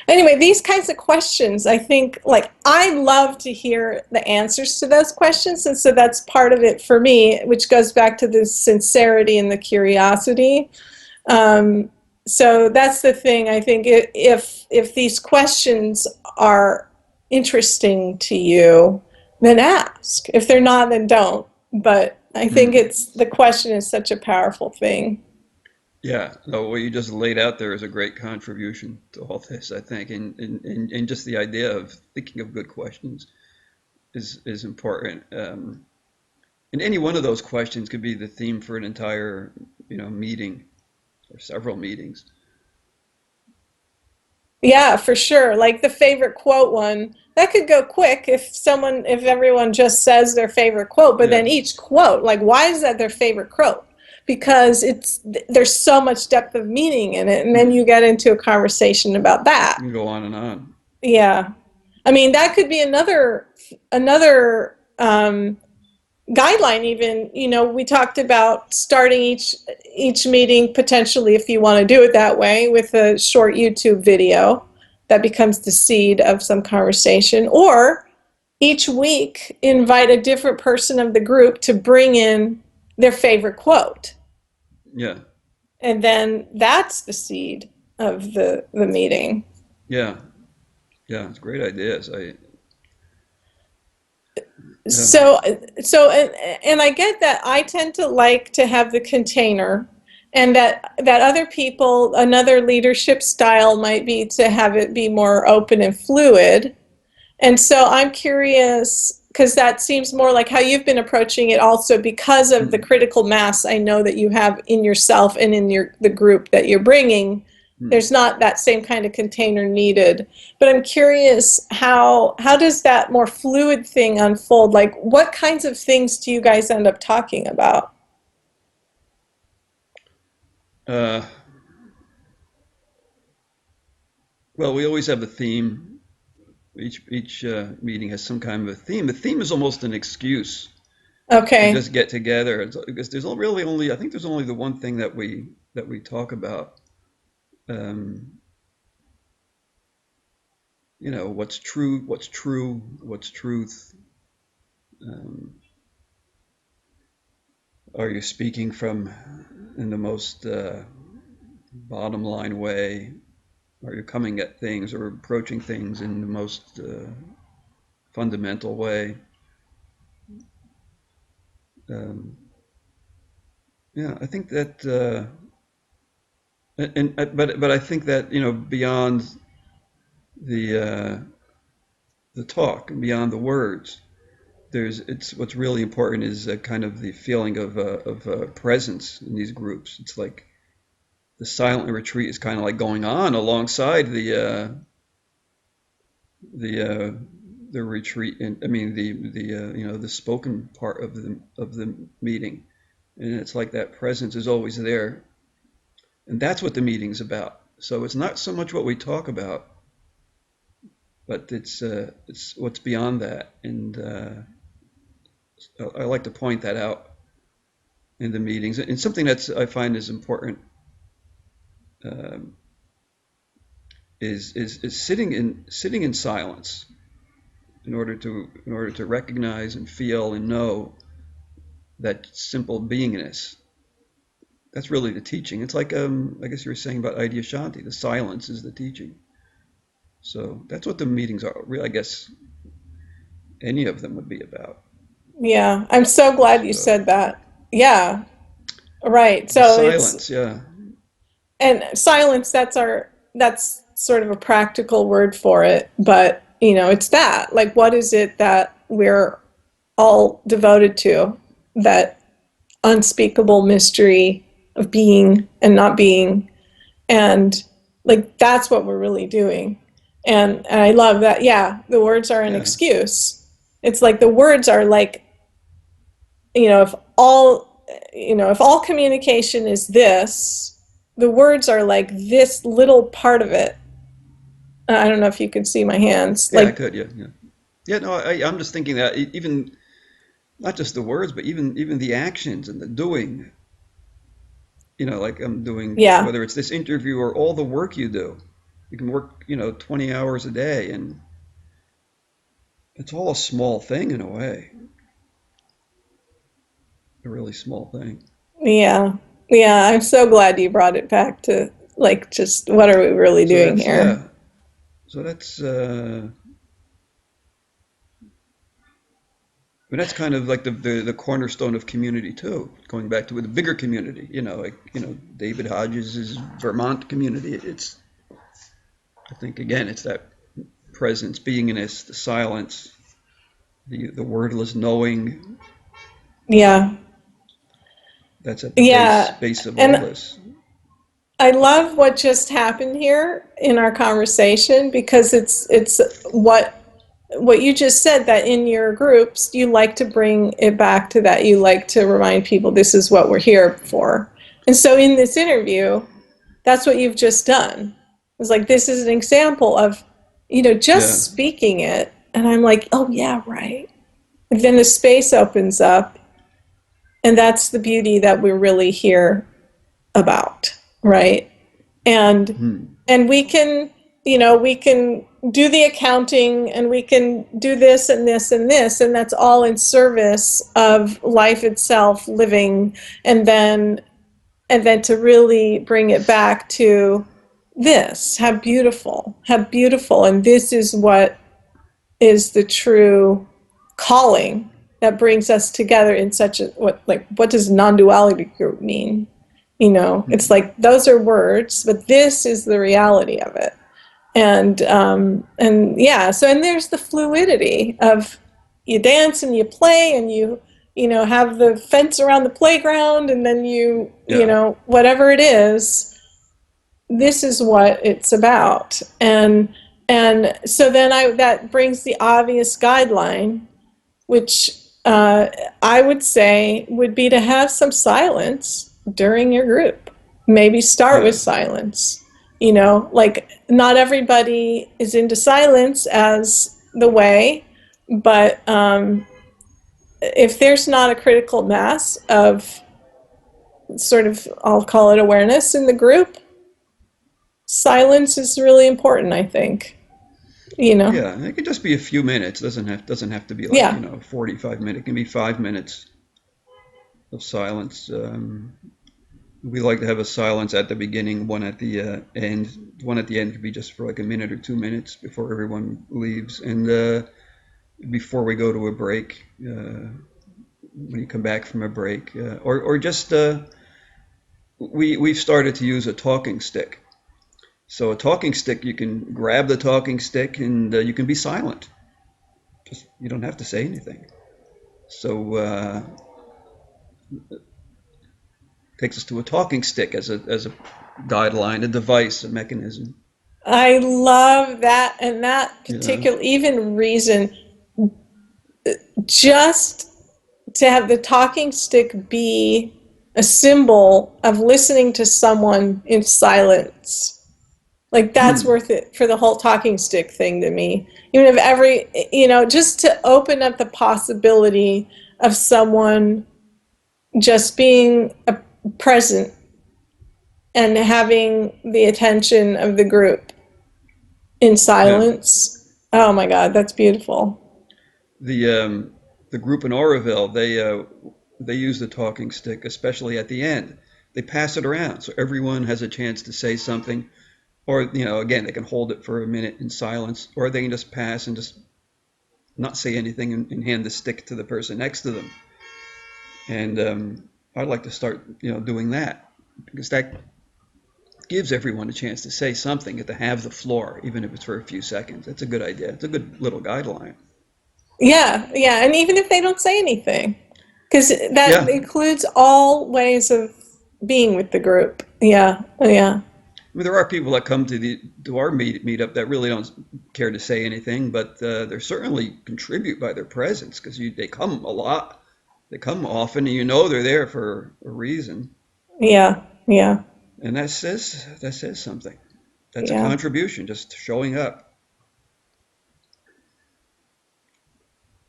Anyway, these kinds of questions, I think, like, I love to hear the answers to those questions. And so that's part of it for me, which goes back to the sincerity and the curiosity. Um, so that's the thing. I think if these questions are interesting to you, then ask. If they're not, then don't. But I think Hmm. it's the question is such a powerful thing. Yeah, no, what you just laid out there is a great contribution to all this, I think, and just the idea of thinking of good questions is important. And any one of those questions could be the theme for an entire, meeting or several meetings. Yeah, for sure. Like the favorite quote one, that could go quick if everyone just says their favorite quote, but Yeah, then each quote, like why is that their favorite quote? Because there's so much depth of meaning in it, and then you get into a conversation about that. you can go on and on. Yeah. I mean, that could be another guideline even, we talked about starting each meeting potentially, if you want to do it that way, with a short YouTube video that becomes the seed of some conversation, or each week invite a different person of the group to bring in their favorite quote, Yeah, and then that's the seed of the meeting. yeah, yeah. It's great ideas. Yeah, So, and I get that I tend to like to have the container, and that other people, another leadership style might be to have it be more open and fluid. And so I'm curious because that seems more like how you've been approaching it also because of the mm, critical mass I know that you have in yourself and in the group that you're bringing. mm. There's not that same kind of container needed. But I'm curious how does that more fluid thing unfold? Like what kinds of things do you guys end up talking about? Uh, well, we always have a theme. Each meeting has some kind of a theme. The theme is almost an excuse to Okay. just get together. Because there's really only, I think there's only the one thing that we talk about. Um, what's true, what's truth. Um, are you speaking from in the most bottom line way? Are you coming at things or approaching things in the most fundamental way? Um, yeah, I think that, but I think that beyond the the talk and beyond the words, it's what's really important is kind of the feeling of presence in these groups. It's like the silent retreat is kind of like going on alongside the uh, the retreat, and I mean the spoken part of the meeting, and it's like that presence is always there, and that's what the meeting's about. So it's not so much what we talk about, but it's what's beyond that, and I like to point that out in the meetings, and something that's I find is important um, is sitting in silence in order to recognize and feel and know that simple beingness. That's really the teaching. It's like I guess you were saying about Adyashanti. The silence is the teaching. So that's what the meetings are. Really, I guess any of them would be about. Yeah, I'm so glad you So said that. Yeah, right. the So it's silence, yeah, and silence, that's sort of a practical word for it, but it's that, like, what is it that we're all devoted to, that unspeakable mystery of being and not being, and like that's what we're really doing. And I love that. Yeah, the words are an yeah, excuse. It's like the words are like, if all communication is this, the words are like this little part of it. I don't know if you could see my hands. yeah. I Like, could, yeah, yeah, yeah. No, I'm just thinking that even not just the words, but even the actions and the doing. Like I'm doing, yeah, whether it's this interview or all the work you do. You can work, 20 hours a day, and it's all a small thing in a way, a really small thing. yeah, yeah. I'm so glad you brought it back to like just what are we really So doing that's, here? yeah. So that's, but that's kind of like the cornerstone of community too. Going back to the bigger community, like David Hodges' Vermont community. I think again, it's that presence, beingness, the silence, the wordless knowing. Yeah, That's at the base yeah. base of all And this. I love what just happened here in our conversation because it's what you just said, that in your groups you like to bring it back to that. You like to remind people this is what we're here for. And so in this interview, that's what you've just done. It's like this is an example of, Yeah, just speaking it, and I'm like, oh yeah, right. And then the space opens up, and that's the beauty that we're really here about, right? And hmm. and we can do the accounting, and we can do this and this and this, and that's all in service of life itself, living, and then to really bring it back to this, how beautiful, and this is what is the true calling that brings us together in such a, what does non-duality group mean? It's like those are words, but this is the reality of it. And yeah, so, and there's the fluidity of, you dance and you play, and you have the fence around the playground, and then Yeah, whatever it is, this is what it's about. And so then that brings the obvious guideline, which I would say would be to have some silence during your group. Maybe start with yeah, silence. Like, not everybody is into silence as the way, but if there's not a critical mass of sort of, I'll call it awareness in the group, silence is really important, I think. You know? yeah. And it can just be a few minutes. Doesn't have to be like Yeah. 45 minutes. It can be 5 minutes of silence. We like to have a silence at the beginning, one at the end. One at the end could be just for like a minute or 2 minutes before everyone leaves, and before we go to a break. When you come back from a break, or just we've started to use a talking stick. So a talking stick, you can grab the talking stick and you can be silent. Just you don't have to say anything. So takes us to a talking stick as a guideline, a device, a mechanism. I love that, and that You know, particular even reason, just to have the talking stick be a symbol of listening to someone in silence. Like, that's hmm, worth it for the whole talking stick thing to me. Even if just to open up the possibility of someone just being present and having the attention of the group in yeah. silence. Oh my God, that's beautiful. The group in Oroville, they use the talking stick, especially at the end. They pass it around so everyone has a chance to say something, or again, they can hold it for a minute in silence, or they can just pass and just not say anything and hand the stick to the person next to them. And I'd like to start, doing that because that gives everyone a chance to say something, to have the floor, even if it's for a few seconds. That's a good idea. It's a good little guideline. Yeah, yeah, and even if they don't say anything, because that Yeah, includes all ways of being with the group. Yeah, yeah, I mean, there are people that come to our meetup that really don't care to say anything, but they certainly contribute by their presence because they come a lot, they come often, and they're there for a reason, yeah, yeah, and that says something. That's a yeah. contribution, just showing up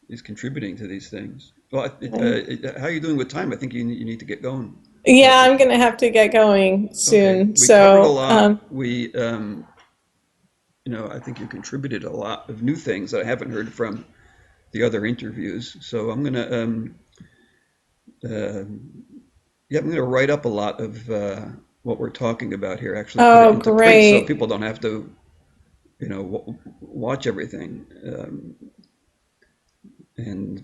is contributing to these things. Well, how are you doing with time? I think you need to get going Yeah, shortly. I'm gonna have to get going Okay, soon. we covered a So, lot. I think you contributed a lot of new things that I haven't heard from the other interviews. So uh, yeah, I'm gonna write up a lot of what we're talking about here. Actually, put it oh, into print so great. people don't have to, watch everything.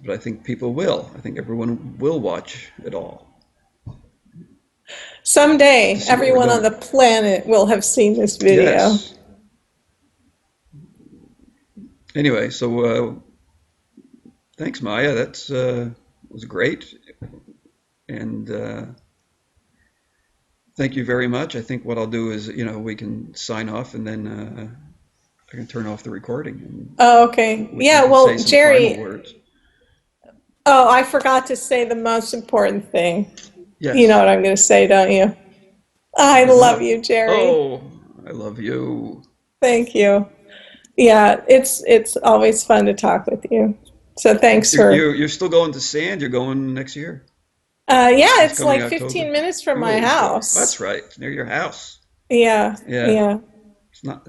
But I think people will. I think everyone will watch it all to Someday, see where we're everyone on going. the planet will have seen this video. Yes. Anyway, so thanks, Maya. That's was great, and thank you very much. I think what I'll do is, we can sign off and then I can turn off the recording and Oh, okay. we Yeah, can well, say some final Jerry, words. oh, I forgot to say the most important thing. You know Yes. what I'm going to say, don't you? I I don't love know. you, Jerry. Oh, I love you. Thank you. Yeah, it's always fun to talk with you. So thanks for. You're still going to Sand. You're going next year, Yeah, this it's coming like October. 15 minutes from my Oh, good. house. That's right. It's near your house. Yeah, Yeah. yeah. It's not.